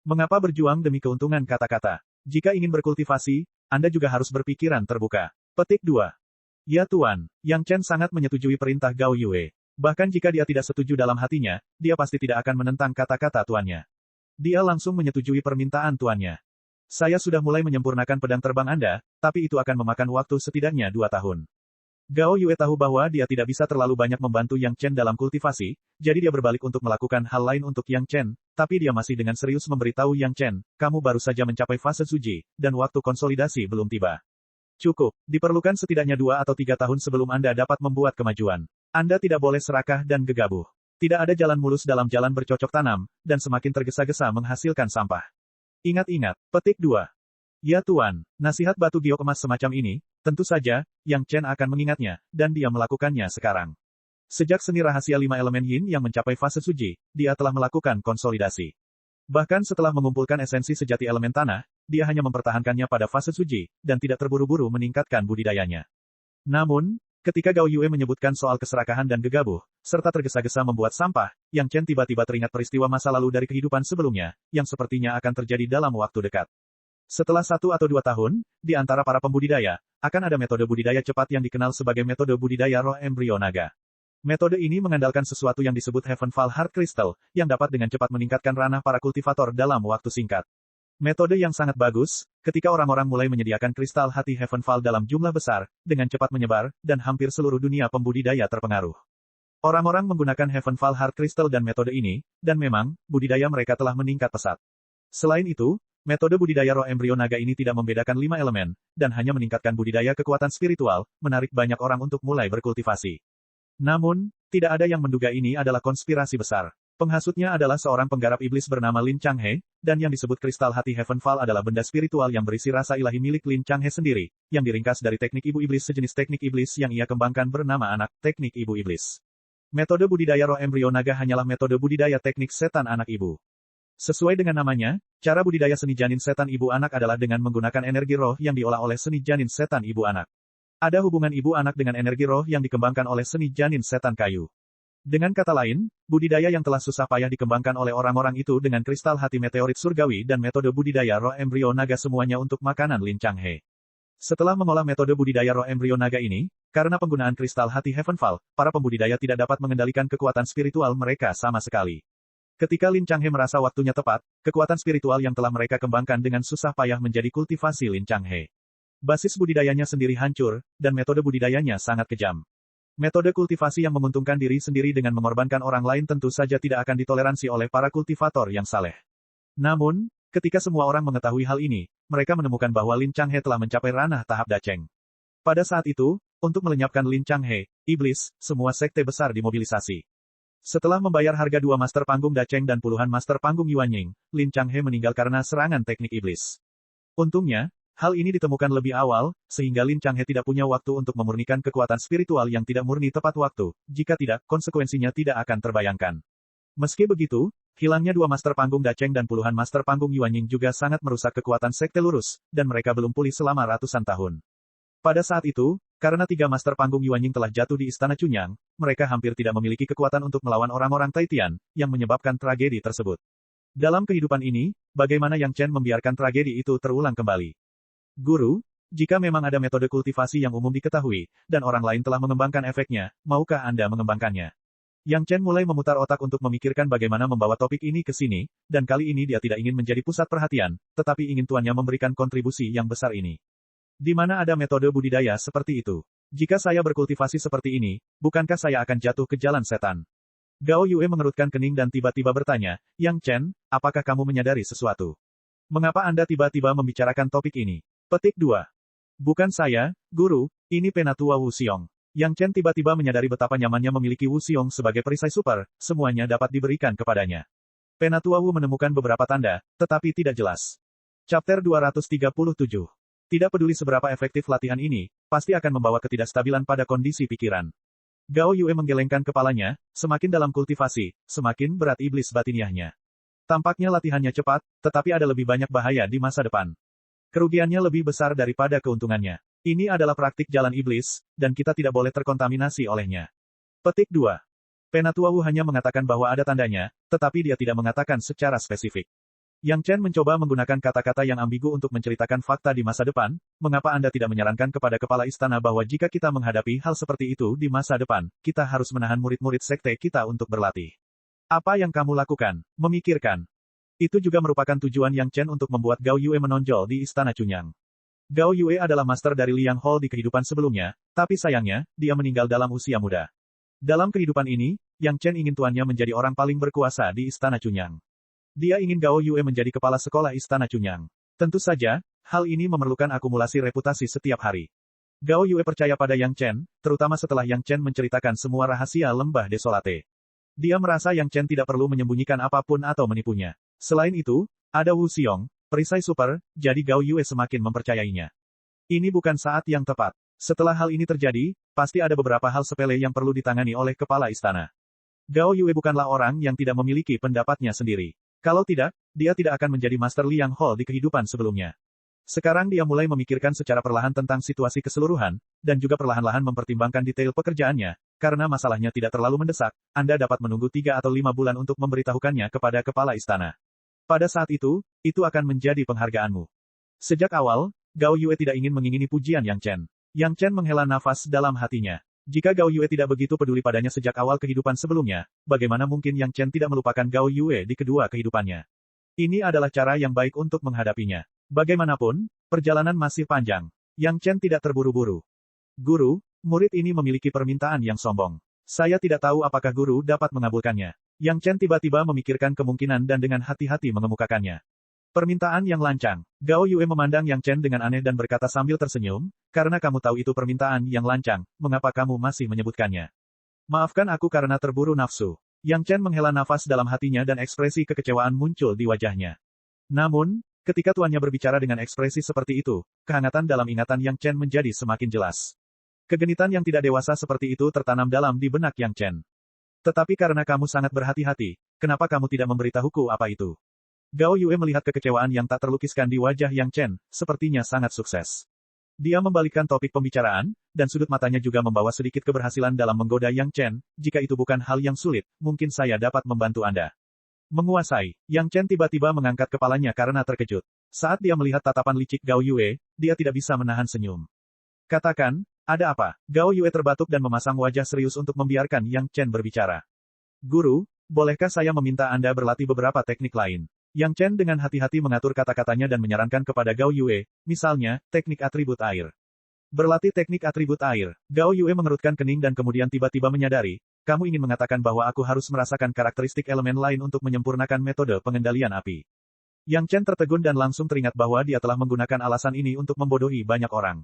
S1: Mengapa berjuang demi keuntungan kata-kata? Jika ingin berkultivasi, Anda juga harus berpikiran terbuka. Petik 2. Ya Tuan, Yang Chen sangat menyetujui perintah Gao Yue. Bahkan jika dia tidak setuju dalam hatinya, dia pasti tidak akan menentang kata-kata tuannya. Dia langsung menyetujui permintaan tuannya. Saya sudah mulai menyempurnakan pedang terbang Anda, tapi itu akan memakan waktu setidaknya 2 tahun. Gao Yue tahu bahwa dia tidak bisa terlalu banyak membantu Yang Chen dalam kultivasi, jadi dia berbalik untuk melakukan hal lain untuk Yang Chen, tapi dia masih dengan serius memberitahu Yang Chen, kamu baru saja mencapai fase Suji, dan waktu konsolidasi belum tiba. Cukup, diperlukan setidaknya 2 atau 3 tahun sebelum Anda dapat membuat kemajuan. Anda tidak boleh serakah dan gegabah. Tidak ada jalan mulus dalam jalan bercocok tanam, dan semakin tergesa-gesa menghasilkan sampah. Ingat-ingat, petik 2. Ya Tuan, nasihat batu giok emas semacam ini, tentu saja, Yang Chen akan mengingatnya, dan dia melakukannya sekarang. Sejak seni rahasia 5 elemen yin yang mencapai fase Suji, dia telah melakukan konsolidasi. Bahkan setelah mengumpulkan esensi sejati elemen tanah, dia hanya mempertahankannya pada fase Suji, dan tidak terburu-buru meningkatkan budidayanya. Namun, ketika Gao Yue menyebutkan soal keserakahan dan gegabah, serta tergesa-gesa membuat sampah, Yang Chen tiba-tiba teringat peristiwa masa lalu dari kehidupan sebelumnya, yang sepertinya akan terjadi dalam waktu dekat. Setelah 1 atau 2 tahun, di antara para pembudidaya, akan ada metode budidaya cepat yang dikenal sebagai metode budidaya roh embrio naga. Metode ini mengandalkan sesuatu yang disebut Heavenfall Heart Crystal, yang dapat dengan cepat meningkatkan ranah para kultivator dalam waktu singkat. Metode yang sangat bagus, ketika orang-orang mulai menyediakan kristal hati Heavenfall dalam jumlah besar, dengan cepat menyebar, dan hampir seluruh dunia pembudidaya terpengaruh. Orang-orang menggunakan Heavenfall Heart Crystal dan metode ini, dan memang, budidaya mereka telah meningkat pesat. Selain itu, metode budidaya roh embrio naga ini tidak membedakan 5 elemen, dan hanya meningkatkan budidaya kekuatan spiritual, menarik banyak orang untuk mulai berkultivasi. Namun, tidak ada yang menduga ini adalah konspirasi besar. Penghasutnya adalah seorang penggarap iblis bernama Lin Changhe, dan yang disebut kristal hati Heavenfall adalah benda spiritual yang berisi rasa ilahi milik Lin Changhe sendiri, yang diringkas dari teknik ibu iblis sejenis teknik iblis yang ia kembangkan bernama anak, teknik ibu iblis. Metode budidaya roh embrio naga hanyalah metode budidaya teknik setan anak ibu. Sesuai dengan namanya, cara budidaya seni janin setan ibu anak adalah dengan menggunakan energi roh yang diolah oleh seni janin setan ibu anak. Ada hubungan ibu anak dengan energi roh yang dikembangkan oleh seni janin setan kayu. Dengan kata lain, budidaya yang telah susah payah dikembangkan oleh orang-orang itu dengan kristal hati meteorit surgawi dan metode budidaya roh embrio naga semuanya untuk makanan Lin Changhe. Setelah mengolah metode budidaya roh embrio naga ini, karena penggunaan kristal hati Heavenfall, para pembudidaya tidak dapat mengendalikan kekuatan spiritual mereka sama sekali. Ketika Lin Changhe merasa waktunya tepat, kekuatan spiritual yang telah mereka kembangkan dengan susah payah menjadi kultivasi Lin Changhe. Basis budidayanya sendiri hancur, dan metode budidayanya sangat kejam. Metode kultivasi yang menguntungkan diri sendiri dengan mengorbankan orang lain tentu saja tidak akan ditoleransi oleh para kultivator yang saleh. Namun, ketika semua orang mengetahui hal ini, mereka menemukan bahwa Lin Changhe telah mencapai ranah tahap daceng. Pada saat itu, untuk melenyapkan Lin Changhe, iblis, semua sekte besar dimobilisasi. Setelah membayar harga 2 master panggung daceng dan puluhan master panggung Yuanying, Lin Changhe meninggal karena serangan teknik iblis. Untungnya, hal ini ditemukan lebih awal, sehingga Lin Changhe tidak punya waktu untuk memurnikan kekuatan spiritual yang tidak murni tepat waktu, jika tidak, konsekuensinya tidak akan terbayangkan. Meski begitu, hilangnya 2 master panggung daceng dan puluhan master panggung Yuanying juga sangat merusak kekuatan sekte lurus, dan mereka belum pulih selama ratusan tahun. Pada saat itu, karena 3 master panggung Yuanying telah jatuh di Istana Chunyang, mereka hampir tidak memiliki kekuatan untuk melawan orang-orang Taitian, yang menyebabkan tragedi tersebut. Dalam kehidupan ini, bagaimana Yang Chen membiarkan tragedi itu terulang kembali? Guru, jika memang ada metode kultivasi yang umum diketahui, dan orang lain telah mengembangkan efeknya, maukah Anda mengembangkannya? Yang Chen mulai memutar otak untuk memikirkan bagaimana membawa topik ini ke sini, dan kali ini dia tidak ingin menjadi pusat perhatian, tetapi ingin tuannya memberikan kontribusi yang besar ini. Di mana ada metode budidaya seperti itu? Jika saya berkultivasi seperti ini, bukankah saya akan jatuh ke jalan setan? Gao Yue mengerutkan kening dan tiba-tiba bertanya, Yang Chen, apakah kamu menyadari sesuatu? Mengapa Anda tiba-tiba membicarakan topik ini? Petik 2. Bukan saya, Guru, ini Penatua Wu Xiong. Yang Chen tiba-tiba menyadari betapa nyamannya memiliki Wu Xiong sebagai perisai super, semuanya dapat diberikan kepadanya. Penatua Wu menemukan beberapa tanda, tetapi tidak jelas. Chapter 237. Tidak peduli seberapa efektif latihan ini, pasti akan membawa ketidakstabilan pada kondisi pikiran. Gao Yue menggelengkan kepalanya, semakin dalam kultivasi, semakin berat iblis batiniahnya. Tampaknya latihannya cepat, tetapi ada lebih banyak bahaya di masa depan. Kerugiannya lebih besar daripada keuntungannya. Ini adalah praktik jalan iblis, dan kita tidak boleh terkontaminasi olehnya. Petik 2. Penatua Wu hanya mengatakan bahwa ada tandanya, tetapi dia tidak mengatakan secara spesifik. Yang Chen mencoba menggunakan kata-kata yang ambigu untuk menceritakan fakta di masa depan, mengapa Anda tidak menyarankan kepada kepala istana bahwa jika kita menghadapi hal seperti itu di masa depan, kita harus menahan murid-murid sekte kita untuk berlatih. Apa yang kamu lakukan? Memikirkan. Itu juga merupakan tujuan Yang Chen untuk membuat Gao Yue menonjol di Istana Chunyang. Gao Yue adalah master dari Liang Hall di kehidupan sebelumnya, tapi sayangnya, dia meninggal dalam usia muda. Dalam kehidupan ini, Yang Chen ingin tuannya menjadi orang paling berkuasa di Istana Chunyang. Dia ingin Gao Yue menjadi kepala sekolah Istana Chunyang. Tentu saja, hal ini memerlukan akumulasi reputasi setiap hari. Gao Yue percaya pada Yang Chen, terutama setelah Yang Chen menceritakan semua rahasia lembah desolate. Dia merasa Yang Chen tidak perlu menyembunyikan apapun atau menipunya. Selain itu, ada Wu Xiong, perisai super, jadi Gao Yue semakin mempercayainya. Ini bukan saat yang tepat. Setelah hal ini terjadi, pasti ada beberapa hal sepele yang perlu ditangani oleh kepala istana. Gao Yue bukanlah orang yang tidak memiliki pendapatnya sendiri. Kalau tidak, dia tidak akan menjadi Master Liang Hall di kehidupan sebelumnya. Sekarang dia mulai memikirkan secara perlahan tentang situasi keseluruhan, dan juga perlahan-lahan mempertimbangkan detail pekerjaannya, karena masalahnya tidak terlalu mendesak, Anda dapat menunggu 3 atau 5 bulan untuk memberitahukannya kepada kepala istana. Pada saat itu akan menjadi penghargaanmu. Sejak awal, Gao Yue tidak ingin mengingini pujian Yang Chen. Yang Chen menghela nafas dalam hatinya. Jika Gao Yue tidak begitu peduli padanya sejak awal kehidupan sebelumnya, bagaimana mungkin Yang Chen tidak melupakan Gao Yue di kedua kehidupannya? Ini adalah cara yang baik untuk menghadapinya. Bagaimanapun, perjalanan masih panjang. Yang Chen tidak terburu-buru. Guru, murid ini memiliki permintaan yang sombong. Saya tidak tahu apakah guru dapat mengabulkannya. Yang Chen tiba-tiba memikirkan kemungkinan dan dengan hati-hati mengemukakannya. Permintaan yang lancang. Gao Yue memandang Yang Chen dengan aneh dan berkata sambil tersenyum, karena kamu tahu itu permintaan yang lancang, mengapa kamu masih menyebutkannya? Maafkan aku karena terburu nafsu. Yang Chen menghela nafas dalam hatinya dan ekspresi kekecewaan muncul di wajahnya. Namun, ketika tuannya berbicara dengan ekspresi seperti itu, kehangatan dalam ingatan Yang Chen menjadi semakin jelas. Kegenitan yang tidak dewasa seperti itu tertanam dalam di benak Yang Chen. Tetapi karena kamu sangat berhati-hati, kenapa kamu tidak memberitahuku apa itu? Gao Yue melihat kekecewaan yang tak terlukiskan di wajah Yang Chen, sepertinya sangat sukses. Dia membalikkan topik pembicaraan, dan sudut matanya juga membawa sedikit keberhasilan dalam menggoda Yang Chen. Jika itu bukan hal yang sulit, mungkin saya dapat membantu Anda. Menguasai. Yang Chen tiba-tiba mengangkat kepalanya karena terkejut. Saat dia melihat tatapan licik Gao Yue, dia tidak bisa menahan senyum. Katakan, ada apa? Gao Yue terbatuk dan memasang wajah serius untuk membiarkan Yang Chen berbicara. Guru, bolehkah saya meminta Anda berlatih beberapa teknik lain? Yang Chen dengan hati-hati mengatur kata-katanya dan menyarankan kepada Gao Yue, misalnya, teknik atribut air. Berlatih teknik atribut air. Gao Yue mengerutkan kening dan kemudian tiba-tiba menyadari, kamu ingin mengatakan bahwa aku harus merasakan karakteristik elemen lain untuk menyempurnakan metode pengendalian api. Yang Chen tertegun dan langsung teringat bahwa dia telah menggunakan alasan ini untuk membodohi banyak orang.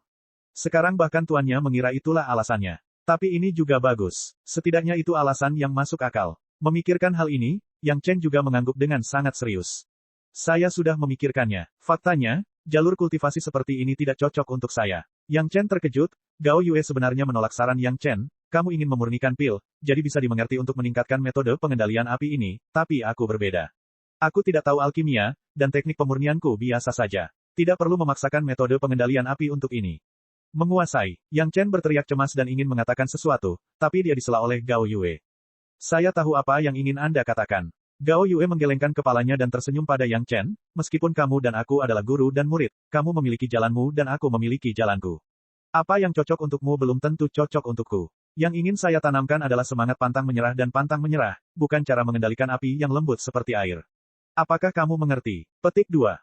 S1: Sekarang bahkan tuannya mengira itulah alasannya. Tapi ini juga bagus. Setidaknya itu alasan yang masuk akal. Memikirkan hal ini, Yang Chen juga mengangguk dengan sangat serius. Saya sudah memikirkannya. Faktanya, jalur kultivasi seperti ini tidak cocok untuk saya. Yang Chen terkejut, Gao Yue sebenarnya menolak saran Yang Chen, kamu ingin memurnikan pil, jadi bisa dimengerti untuk meningkatkan metode pengendalian api ini, tapi aku berbeda. Aku tidak tahu alkimia, dan teknik pemurnianku biasa saja. Tidak perlu memaksakan metode pengendalian api untuk ini. Menguasai. Yang Chen berteriak cemas dan ingin mengatakan sesuatu, tapi dia disela oleh Gao Yue. Saya tahu apa yang ingin Anda katakan. Gao Yue menggelengkan kepalanya dan tersenyum pada Yang Chen, meskipun kamu dan aku adalah guru dan murid, kamu memiliki jalanmu dan aku memiliki jalanku. Apa yang cocok untukmu belum tentu cocok untukku. Yang ingin saya tanamkan adalah semangat pantang menyerah dan pantang menyerah, bukan cara mengendalikan api yang lembut seperti air. Apakah kamu mengerti? Petik 2.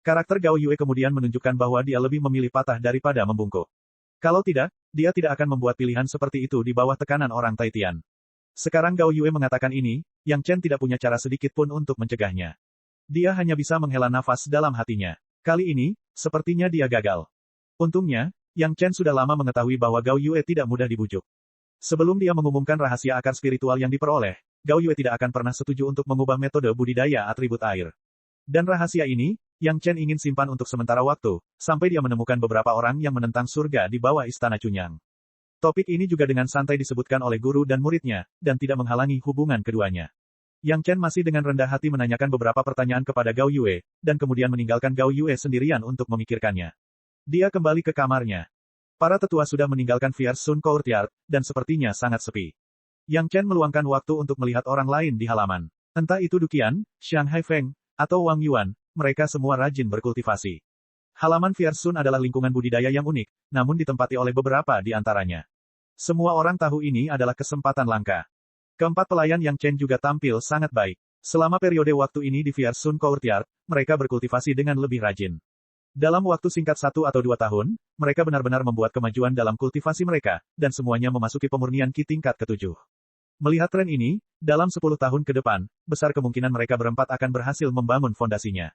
S1: Karakter Gao Yue kemudian menunjukkan bahwa dia lebih memilih patah daripada membungkuk. Kalau tidak, dia tidak akan membuat pilihan seperti itu di bawah tekanan orang Taitian. Sekarang Gao Yue mengatakan ini, Yang Chen tidak punya cara sedikit pun untuk mencegahnya. Dia hanya bisa menghela nafas dalam hatinya. Kali ini, sepertinya dia gagal. Untungnya, Yang Chen sudah lama mengetahui bahwa Gao Yue tidak mudah dibujuk. Sebelum dia mengumumkan rahasia akar spiritual yang diperoleh, Gao Yue tidak akan pernah setuju untuk mengubah metode budidaya atribut air. Dan rahasia ini, Yang Chen ingin simpan untuk sementara waktu, sampai dia menemukan beberapa orang yang menentang surga di bawah istana Cunyang. Topik ini juga dengan santai disebutkan oleh guru dan muridnya, dan tidak menghalangi hubungan keduanya. Yang Chen masih dengan rendah hati menanyakan beberapa pertanyaan kepada Gao Yue, dan kemudian meninggalkan Gao Yue sendirian untuk memikirkannya. Dia kembali ke kamarnya. Para tetua sudah meninggalkan Fierce Sun Courtyard, dan sepertinya sangat sepi. Yang Chen meluangkan waktu untuk melihat orang lain di halaman. Entah itu Duqian, Shanghai Feng, atau Wang Yuan, mereka semua rajin berkultivasi. Halaman Fierce Sun adalah lingkungan budidaya yang unik, namun ditempati oleh beberapa di antaranya. Semua orang tahu ini adalah kesempatan langka. Keempat pelayan Yang Chen juga tampil sangat baik. Selama periode waktu ini di Fierce Sun Courtyard, mereka berkultivasi dengan lebih rajin. Dalam waktu singkat 1 atau 2 tahun, mereka benar-benar membuat kemajuan dalam kultivasi mereka, dan semuanya memasuki pemurnian Qi tingkat ke-7. Melihat tren ini, dalam 10 tahun ke depan, besar kemungkinan mereka berempat akan berhasil membangun fondasinya.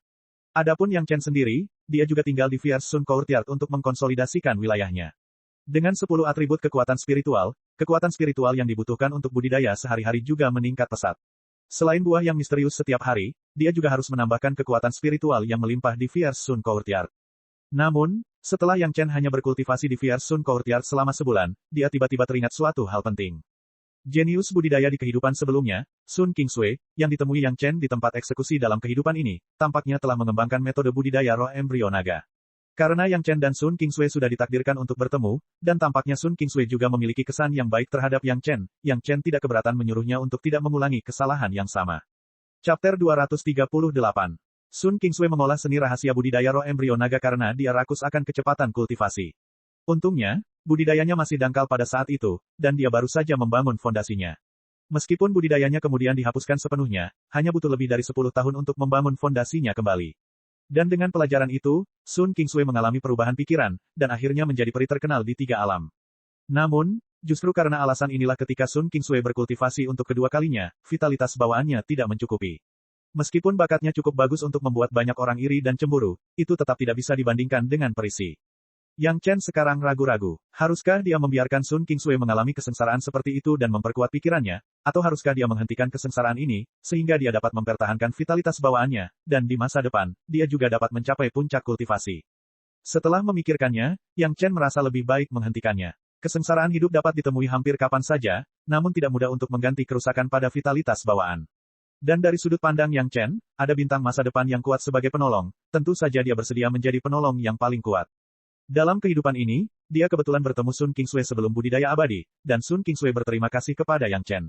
S1: Adapun Yang Chen sendiri, dia juga tinggal di Fierce Sun Courtyard untuk mengkonsolidasikan wilayahnya. Dengan 10 atribut kekuatan spiritual yang dibutuhkan untuk budidaya sehari-hari juga meningkat pesat. Selain buah yang misterius setiap hari, dia juga harus menambahkan kekuatan spiritual yang melimpah di Fierce Sun Courtyard. Namun, setelah Yang Chen hanya berkultivasi di Fierce Sun Courtyard selama sebulan, dia tiba-tiba teringat suatu hal penting. Jenius budidaya di kehidupan sebelumnya, Sun Qingsui, yang ditemui Yang Chen di tempat eksekusi dalam kehidupan ini, tampaknya telah mengembangkan metode budidaya roh embrio naga. Karena Yang Chen dan Sun Qingsui sudah ditakdirkan untuk bertemu, dan tampaknya Sun Qingsui juga memiliki kesan yang baik terhadap Yang Chen tidak keberatan menyuruhnya untuk tidak mengulangi kesalahan yang sama. Chapter 238. Sun Qingsui mengolah seni rahasia budidaya roh embrio naga karena dia rakus akan kecepatan kultivasi. Untungnya, budidayanya masih dangkal pada saat itu, dan dia baru saja membangun fondasinya. Meskipun budidayanya kemudian dihapuskan sepenuhnya, hanya butuh lebih dari 10 tahun untuk membangun fondasinya kembali. Dan dengan pelajaran itu, Sun Qingsui mengalami perubahan pikiran, dan akhirnya menjadi peri terkenal di 3 alam. Namun, justru karena alasan inilah ketika Sun Qingsui berkultivasi untuk kedua kalinya, vitalitas bawaannya tidak mencukupi. Meskipun bakatnya cukup bagus untuk membuat banyak orang iri dan cemburu, itu tetap tidak bisa dibandingkan dengan perisi. Yang Chen sekarang ragu-ragu. Haruskah dia membiarkan Sun Qingsui mengalami kesengsaraan seperti itu dan memperkuat pikirannya, atau haruskah dia menghentikan kesengsaraan ini, sehingga dia dapat mempertahankan vitalitas bawaannya, dan di masa depan, dia juga dapat mencapai puncak kultivasi. Setelah memikirkannya, Yang Chen merasa lebih baik menghentikannya. Kesengsaraan hidup dapat ditemui hampir kapan saja, namun tidak mudah untuk mengganti kerusakan pada vitalitas bawaan. Dan dari sudut pandang Yang Chen, ada bintang masa depan yang kuat sebagai penolong, tentu saja dia bersedia menjadi penolong yang paling kuat. Dalam kehidupan ini, dia kebetulan bertemu Sun Kingsway sebelum budidaya abadi, dan Sun Kingsway berterima kasih kepada Yang Chen.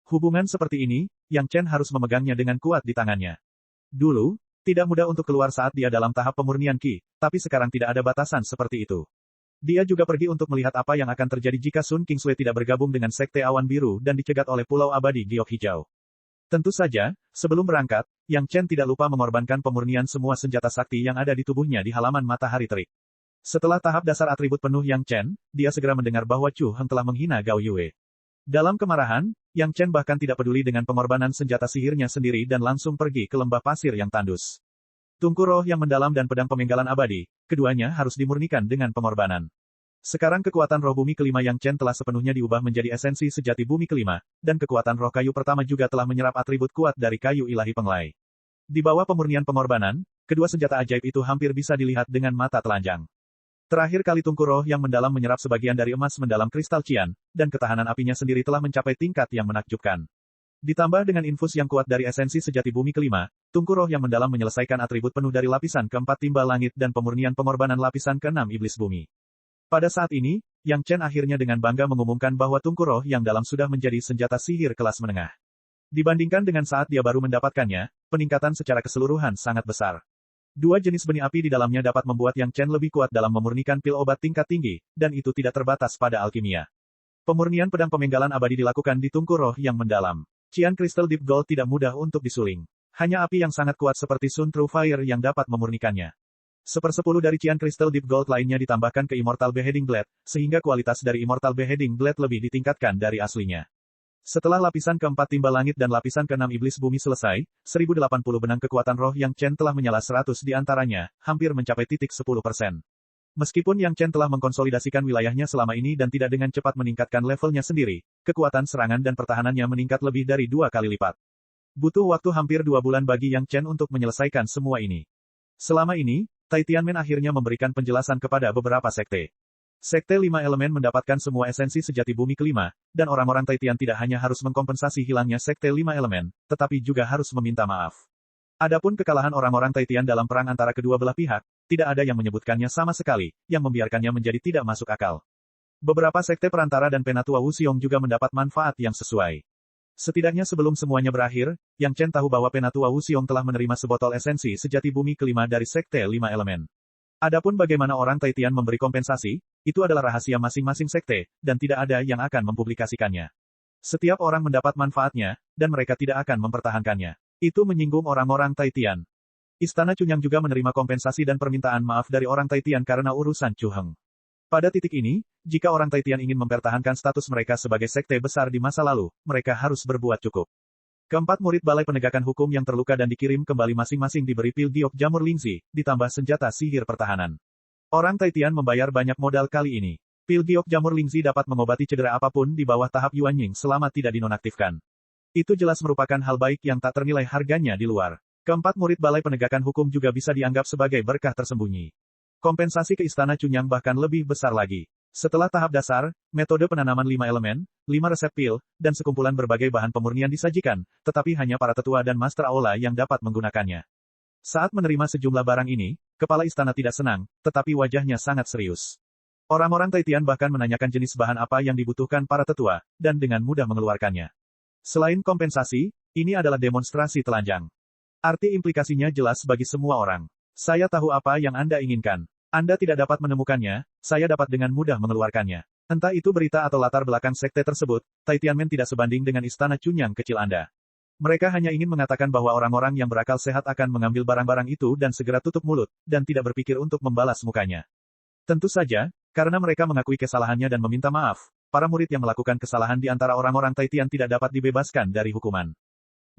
S1: Hubungan seperti ini, Yang Chen harus memegangnya dengan kuat di tangannya. Dulu, tidak mudah untuk keluar saat dia dalam tahap pemurnian Qi, tapi sekarang tidak ada batasan seperti itu. Dia juga pergi untuk melihat apa yang akan terjadi jika Sun Kingsway tidak bergabung dengan Sekte Awan Biru dan dicegat oleh Pulau Abadi Giok Hijau. Tentu saja, sebelum berangkat, Yang Chen tidak lupa mengorbankan pemurnian semua senjata sakti yang ada di tubuhnya di halaman matahari terik. Setelah tahap dasar atribut penuh Yang Chen, dia segera mendengar bahwa Chu Heng telah menghina Gao Yue. Dalam kemarahan, Yang Chen bahkan tidak peduli dengan pengorbanan senjata sihirnya sendiri dan langsung pergi ke lembah pasir yang tandus. Tungku roh yang mendalam dan pedang pemenggalan abadi, keduanya harus dimurnikan dengan pengorbanan. Sekarang kekuatan roh bumi kelima Yang Chen telah sepenuhnya diubah menjadi esensi sejati bumi kelima, dan kekuatan roh kayu pertama juga telah menyerap atribut kuat dari kayu ilahi penglai. Di bawah pemurnian pengorbanan, kedua senjata ajaib itu hampir bisa dilihat dengan mata telanjang. Terakhir kali tungku roh yang mendalam menyerap sebagian dari emas mendalam kristal Qian, dan ketahanan apinya sendiri telah mencapai tingkat yang menakjubkan. Ditambah dengan infus yang kuat dari esensi sejati bumi kelima, tungku roh yang mendalam menyelesaikan atribut penuh dari lapisan keempat timbal langit dan pemurnian pengorbanan lapisan keenam iblis bumi. Pada saat ini, Yang Chen akhirnya dengan bangga mengumumkan bahwa tungku roh yang dalam sudah menjadi senjata sihir kelas menengah. Dibandingkan dengan saat dia baru mendapatkannya, peningkatan secara keseluruhan sangat besar. Dua jenis benih api di dalamnya dapat membuat Yang Chen lebih kuat dalam memurnikan pil obat tingkat tinggi, dan itu tidak terbatas pada alkimia. Pemurnian pedang pemenggalan abadi dilakukan di tungku roh yang mendalam. Qian Crystal Deep Gold tidak mudah untuk disuling. Hanya api yang sangat kuat seperti Sun True Fire yang dapat memurnikannya. 1/10 dari Qian Crystal Deep Gold lainnya ditambahkan ke Immortal Beheading Blade, sehingga kualitas dari Immortal Beheading Blade lebih ditingkatkan dari aslinya. Setelah lapisan keempat timbal langit dan lapisan keenam iblis bumi selesai, 1080 benang kekuatan roh Yang Chen telah menyala 100 di antaranya, hampir mencapai titik 10%. Meskipun Yang Chen telah mengkonsolidasikan wilayahnya selama ini dan tidak dengan cepat meningkatkan levelnya sendiri, kekuatan serangan dan pertahanannya meningkat lebih dari 2 kali lipat. Butuh waktu hampir 2 bulan bagi Yang Chen untuk menyelesaikan semua ini. Selama ini, Tai Tianmen akhirnya memberikan penjelasan kepada beberapa sekte. Sekte 5 elemen mendapatkan semua esensi sejati bumi kelima, dan orang-orang Taitian tidak hanya harus mengkompensasi hilangnya Sekte 5 elemen, tetapi juga harus meminta maaf. Adapun kekalahan orang-orang Taitian dalam perang antara kedua belah pihak, tidak ada yang menyebutkannya sama sekali, yang membiarkannya menjadi tidak masuk akal. Beberapa sekte perantara dan penatua Wuxiong juga mendapat manfaat yang sesuai. Setidaknya sebelum semuanya berakhir, Yang Chen tahu bahwa penatua Wuxiong telah menerima sebotol esensi sejati bumi kelima dari Sekte 5 elemen. Adapun bagaimana orang Taitian memberi kompensasi, itu adalah rahasia masing-masing sekte, dan tidak ada yang akan mempublikasikannya. Setiap orang mendapat manfaatnya, dan mereka tidak akan mempertahankannya. Itu menyinggung orang-orang Taitian. Istana Cunyang juga menerima kompensasi dan permintaan maaf dari orang Taitian karena urusan Chu Heng. Pada titik ini, jika orang Taitian ingin mempertahankan status mereka sebagai sekte besar di masa lalu, mereka harus berbuat cukup. Keempat murid Balai Penegakan Hukum yang terluka dan dikirim kembali masing-masing diberi pil giok jamur lingzi, ditambah senjata sihir pertahanan. Orang Taitian membayar banyak modal kali ini. Pil giok jamur lingzi dapat mengobati cedera apapun di bawah tahap Yuanying selama tidak dinonaktifkan. Itu jelas merupakan hal baik yang tak ternilai harganya di luar. Keempat murid Balai Penegakan Hukum juga bisa dianggap sebagai berkah tersembunyi. Kompensasi ke Istana Cunyang bahkan lebih besar lagi. Setelah tahap dasar, metode penanaman 5 elemen, 5 resep pil, dan sekumpulan berbagai bahan pemurnian disajikan, tetapi hanya para tetua dan master aula yang dapat menggunakannya. Saat menerima sejumlah barang ini, kepala istana tidak senang, tetapi wajahnya sangat serius. Orang-orang Taitian bahkan menanyakan jenis bahan apa yang dibutuhkan para tetua, dan dengan mudah mengeluarkannya. Selain kompensasi, ini adalah demonstrasi telanjang. Arti implikasinya jelas bagi semua orang. Saya tahu apa yang Anda inginkan. Anda tidak dapat menemukannya, saya dapat dengan mudah mengeluarkannya. Entah itu berita atau latar belakang sekte tersebut, Tai Tianmen tidak sebanding dengan istana Cunyang kecil Anda. Mereka hanya ingin mengatakan bahwa orang-orang yang berakal sehat akan mengambil barang-barang itu dan segera tutup mulut, dan tidak berpikir untuk membalas mukanya. Tentu saja, karena mereka mengakui kesalahannya dan meminta maaf, para murid yang melakukan kesalahan di antara orang-orang Taitian tidak dapat dibebaskan dari hukuman.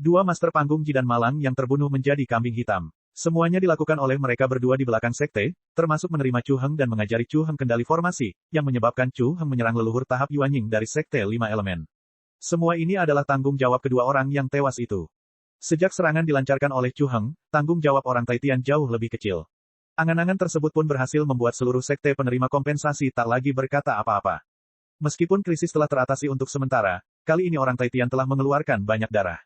S1: Dua master panggung Ji dan Malang yang terbunuh menjadi kambing hitam. Semuanya dilakukan oleh mereka berdua di belakang sekte, termasuk menerima Chu Heng dan mengajari Chu Heng kendali formasi, yang menyebabkan Chu Heng menyerang leluhur tahap Yuanying dari Sekte 5 Elemen. Semua ini adalah tanggung jawab kedua orang yang tewas itu. Sejak serangan dilancarkan oleh Chu Heng, tanggung jawab orang Taitian jauh lebih kecil. Angan-angan tersebut pun berhasil membuat seluruh sekte penerima kompensasi tak lagi berkata apa-apa. Meskipun krisis telah teratasi untuk sementara, kali ini orang Taitian telah mengeluarkan banyak darah.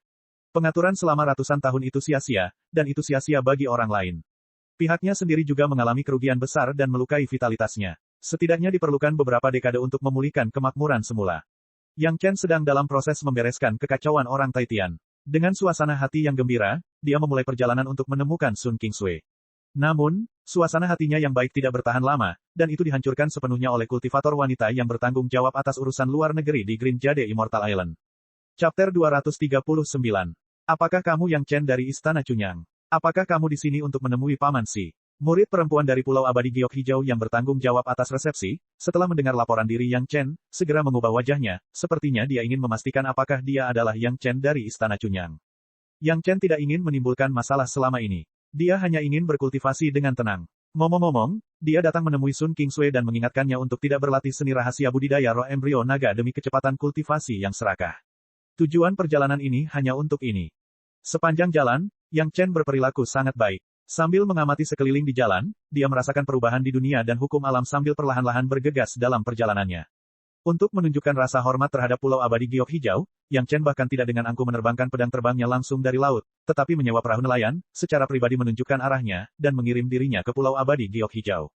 S1: Pengaturan selama ratusan tahun itu sia-sia, dan itu sia-sia bagi orang lain. Pihaknya sendiri juga mengalami kerugian besar dan melukai vitalitasnya. Setidaknya diperlukan beberapa dekade untuk memulihkan kemakmuran semula. Yang Chen sedang dalam proses membereskan kekacauan orang Taitian. Dengan suasana hati yang gembira, dia memulai perjalanan untuk menemukan Sun Kingsway. Namun, suasana hatinya yang baik tidak bertahan lama, dan itu dihancurkan sepenuhnya oleh kultivator wanita yang bertanggung jawab atas urusan luar negeri di Green Jade Immortal Island. Chapter 239. Apakah kamu Yang Chen dari Istana Chunyang? Apakah kamu di sini untuk menemui Paman Si? Murid perempuan dari Pulau Abadi Giok Hijau yang bertanggung jawab atas resepsi, setelah mendengar laporan diri Yang Chen, segera mengubah wajahnya, sepertinya dia ingin memastikan apakah dia adalah Yang Chen dari Istana Chunyang. Yang Chen tidak ingin menimbulkan masalah selama ini. Dia hanya ingin berkultivasi dengan tenang. Ngomong-ngomong, dia datang menemui Sun Kingsway dan mengingatkannya untuk tidak berlatih seni rahasia budidaya roh embrio naga demi kecepatan kultivasi yang serakah. Tujuan perjalanan ini hanya untuk ini. Sepanjang jalan, Yang Chen berperilaku sangat baik. Sambil mengamati sekeliling di jalan, dia merasakan perubahan di dunia dan hukum alam sambil perlahan-lahan bergegas dalam perjalanannya. Untuk menunjukkan rasa hormat terhadap Pulau Abadi Giok Hijau, Yang Chen bahkan tidak dengan angkuh menerbangkan pedang terbangnya langsung dari laut, tetapi menyewa perahu nelayan, secara pribadi menunjukkan arahnya, dan mengirim dirinya ke Pulau Abadi Giok Hijau.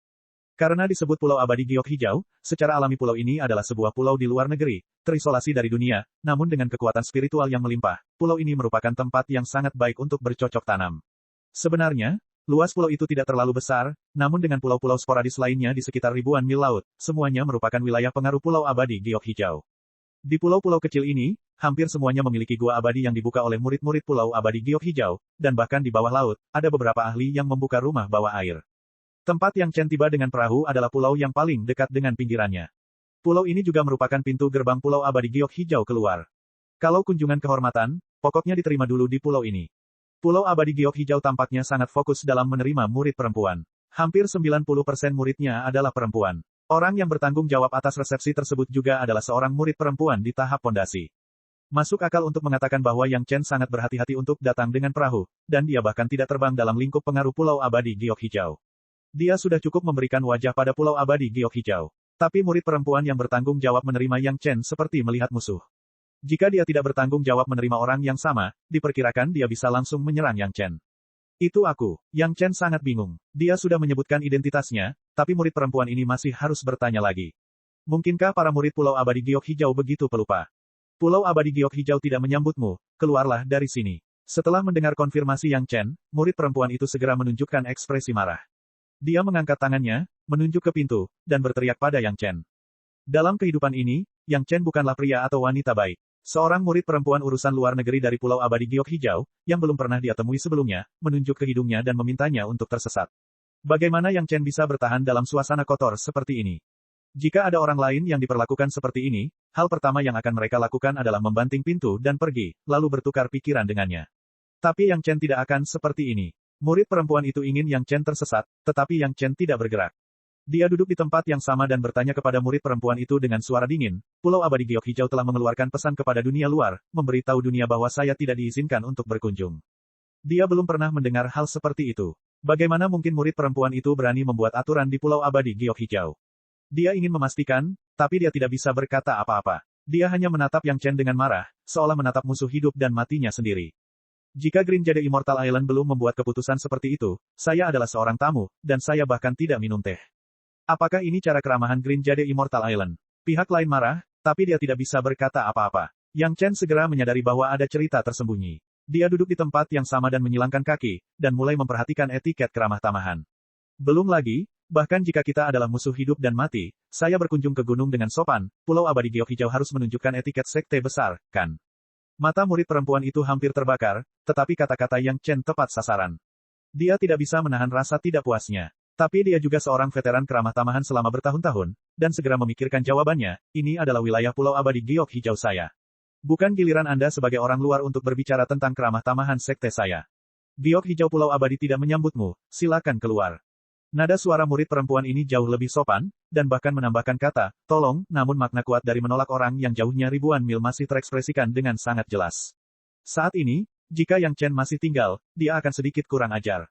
S1: Karena disebut Pulau Abadi Giok Hijau, secara alami pulau ini adalah sebuah pulau di luar negeri, terisolasi dari dunia, namun dengan kekuatan spiritual yang melimpah, pulau ini merupakan tempat yang sangat baik untuk bercocok tanam. Sebenarnya, luas pulau itu tidak terlalu besar, namun dengan pulau-pulau sporadis lainnya di sekitar ribuan mil laut, semuanya merupakan wilayah pengaruh Pulau Abadi Giok Hijau. Di pulau-pulau kecil ini, hampir semuanya memiliki gua abadi yang dibuka oleh murid-murid Pulau Abadi Giok Hijau, dan bahkan di bawah laut, ada beberapa ahli yang membuka rumah bawah air. Tempat Yang Chen tiba dengan perahu adalah pulau yang paling dekat dengan pinggirannya. Pulau ini juga merupakan pintu gerbang Pulau Abadi Giok Hijau keluar. Kalau kunjungan kehormatan, pokoknya diterima dulu di pulau ini. Pulau Abadi Giok Hijau tampaknya sangat fokus dalam menerima murid perempuan. Hampir 90% muridnya adalah perempuan. Orang yang bertanggung jawab atas resepsi tersebut juga adalah seorang murid perempuan di tahap pondasi. Masuk akal untuk mengatakan bahwa Yang Chen sangat berhati-hati untuk datang dengan perahu, dan dia bahkan tidak terbang dalam lingkup pengaruh Pulau Abadi Giok Hijau. Dia sudah cukup memberikan wajah pada Pulau Abadi Giok Hijau. Tapi murid perempuan yang bertanggung jawab menerima Yang Chen seperti melihat musuh. Jika dia tidak bertanggung jawab menerima orang yang sama, diperkirakan dia bisa langsung menyerang Yang Chen. Itu aku. Yang Chen sangat bingung. Dia sudah menyebutkan identitasnya, tapi murid perempuan ini masih harus bertanya lagi. Mungkinkah para murid Pulau Abadi Giok Hijau begitu pelupa? Pulau Abadi Giok Hijau tidak menyambutmu, keluarlah dari sini. Setelah mendengar konfirmasi Yang Chen, murid perempuan itu segera menunjukkan ekspresi marah. Dia mengangkat tangannya, menunjuk ke pintu, dan berteriak pada Yang Chen. Dalam kehidupan ini, Yang Chen bukanlah pria atau wanita baik. Seorang murid perempuan urusan luar negeri dari Pulau Abadi Giok Hijau, yang belum pernah dia temui sebelumnya, menunjuk ke hidungnya dan memintanya untuk tersesat. Bagaimana Yang Chen bisa bertahan dalam suasana kotor seperti ini? Jika ada orang lain yang diperlakukan seperti ini, hal pertama yang akan mereka lakukan adalah membanting pintu dan pergi, lalu bertukar pikiran dengannya. Tapi Yang Chen tidak akan seperti ini. Murid perempuan itu ingin Yang Chen tersesat, tetapi Yang Chen tidak bergerak. Dia duduk di tempat yang sama dan bertanya kepada murid perempuan itu dengan suara dingin, Pulau Abadi Giok Hijau telah mengeluarkan pesan kepada dunia luar, memberitahu dunia bahwa saya tidak diizinkan untuk berkunjung. Dia belum pernah mendengar hal seperti itu. Bagaimana mungkin murid perempuan itu berani membuat aturan di Pulau Abadi Giok Hijau? Dia ingin memastikan, tapi dia tidak bisa berkata apa-apa. Dia hanya menatap Yang Chen dengan marah, seolah menatap musuh hidup dan matinya sendiri. Jika Green Jade Immortal Island belum membuat keputusan seperti itu, saya adalah seorang tamu, dan saya bahkan tidak minum teh. Apakah ini cara keramahan Green Jade Immortal Island? Pihak lain marah, tapi dia tidak bisa berkata apa-apa. Yang Chen segera menyadari bahwa ada cerita tersembunyi. Dia duduk di tempat yang sama dan menyilangkan kaki, dan mulai memperhatikan etiket keramah tamahan. Belum lagi, bahkan jika kita adalah musuh hidup dan mati, saya berkunjung ke gunung dengan sopan, Pulau Abadi Giok Hijau harus menunjukkan etiket sekte besar, kan? Mata murid perempuan itu hampir terbakar, tetapi kata-kata Yang Chen tepat sasaran. Dia tidak bisa menahan rasa tidak puasnya. Tapi dia juga seorang veteran keramah tamahan selama bertahun-tahun, dan segera memikirkan jawabannya, ini adalah wilayah Pulau Abadi Giok Hijau saya. Bukan giliran Anda sebagai orang luar untuk berbicara tentang keramah tamahan sekte saya. Giok Hijau Pulau Abadi tidak menyambutmu, silakan keluar. Nada suara murid perempuan ini jauh lebih sopan, dan bahkan menambahkan kata, tolong, namun makna kuat dari menolak orang yang jauhnya ribuan mil masih terekspresikan dengan sangat jelas. Saat ini, jika Yang Chen masih tinggal, dia akan sedikit kurang ajar.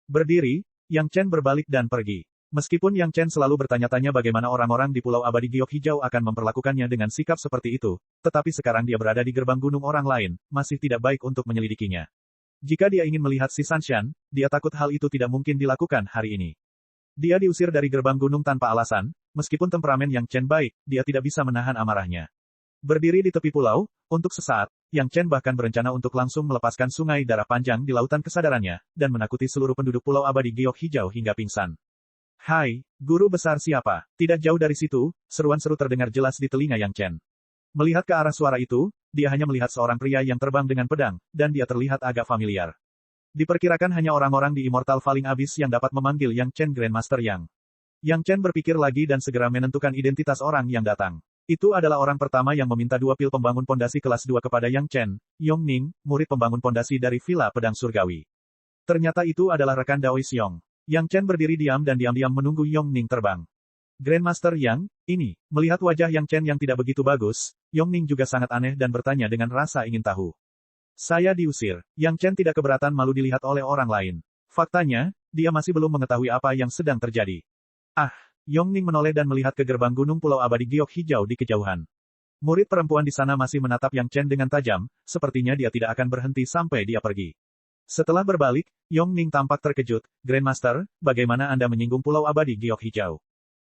S1: Berdiri, Yang Chen berbalik dan pergi. Meskipun Yang Chen selalu bertanya-tanya bagaimana orang-orang di Pulau Abadi Giok Hijau akan memperlakukannya dengan sikap seperti itu, tetapi sekarang dia berada di gerbang gunung orang lain, masih tidak baik untuk menyelidikinya. Jika dia ingin melihat si Sanshan, dia takut hal itu tidak mungkin dilakukan hari ini. Dia diusir dari gerbang gunung tanpa alasan, meskipun temperamen Yang Chen baik, dia tidak bisa menahan amarahnya. Berdiri di tepi pulau, untuk sesaat, Yang Chen bahkan berencana untuk langsung melepaskan sungai darah panjang di lautan kesadarannya, dan menakuti seluruh penduduk Pulau Abadi Giok Hijau hingga pingsan. Hai, guru besar siapa? Tidak jauh dari situ, seruan seru terdengar jelas di telinga Yang Chen. Melihat ke arah suara itu, dia hanya melihat seorang pria yang terbang dengan pedang, dan dia terlihat agak familiar. Diperkirakan hanya orang-orang di Immortal Falling Abyss yang dapat memanggil Yang Chen Grandmaster Yang. Yang Chen berpikir lagi dan segera menentukan identitas orang yang datang. Itu adalah orang pertama yang meminta 2 pil pembangun pondasi kelas 2 kepada Yang Chen, Yong Ning, murid pembangun pondasi dari Villa Pedang Surgawi. Ternyata itu adalah rekan Dao Xiong. Yang Chen berdiri diam dan diam-diam menunggu Yong Ning terbang. Grandmaster Yang, ini, melihat wajah Yang Chen yang tidak begitu bagus, Yong Ning juga sangat aneh dan bertanya dengan rasa ingin tahu. Saya diusir. Yang Chen tidak keberatan malu dilihat oleh orang lain. Faktanya, dia masih belum mengetahui apa yang sedang terjadi. Ah, Yong Ning menoleh dan melihat ke gerbang gunung Pulau Abadi Giok Hijau di kejauhan. Murid perempuan di sana masih menatap Yang Chen dengan tajam, sepertinya dia tidak akan berhenti sampai dia pergi. Setelah berbalik, Yong Ning tampak terkejut. Grandmaster, bagaimana Anda menyinggung Pulau Abadi Giok Hijau?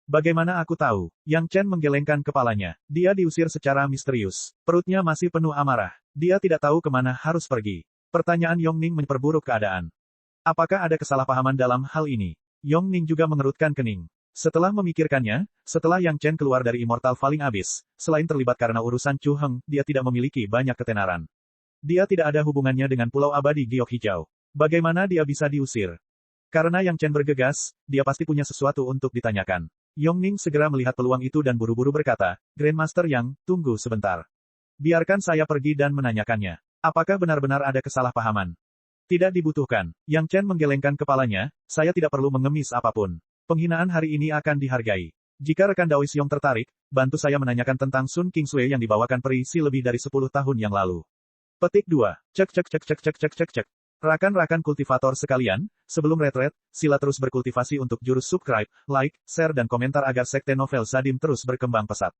S1: Bagaimana aku tahu? Yang Chen menggelengkan kepalanya. Dia diusir secara misterius. Perutnya masih penuh amarah. Dia tidak tahu kemana harus pergi. Pertanyaan Yong Ning memperburuk keadaan. Apakah ada kesalahpahaman dalam hal ini? Yong Ning juga mengerutkan kening. Setelah memikirkannya, setelah Yang Chen keluar dari Immortal Falling Abyss, selain terlibat karena urusan Chu Heng, dia tidak memiliki banyak ketenaran. Dia tidak ada hubungannya dengan Pulau Abadi Giok Hijau. Bagaimana dia bisa diusir? Karena Yang Chen bergegas, dia pasti punya sesuatu untuk ditanyakan. Yong Ning segera melihat peluang itu dan buru-buru berkata, Grandmaster Yang, tunggu sebentar. Biarkan saya pergi dan menanyakannya. Apakah benar-benar ada kesalahpahaman? Tidak dibutuhkan. Yang Chen menggelengkan kepalanya, saya tidak perlu mengemis apapun. Penghinaan hari ini akan dihargai. Jika rekan Dao Xiong tertarik, bantu saya menanyakan tentang Sun Kingsway yang dibawakan peri si lebih dari 10 tahun yang lalu. Petik 2. Cek. Rakan-rakan kultivator sekalian, sebelum retret, sila terus berkultivasi untuk jurus subscribe, like, share dan komentar agar sekte novel Sadim terus berkembang pesat.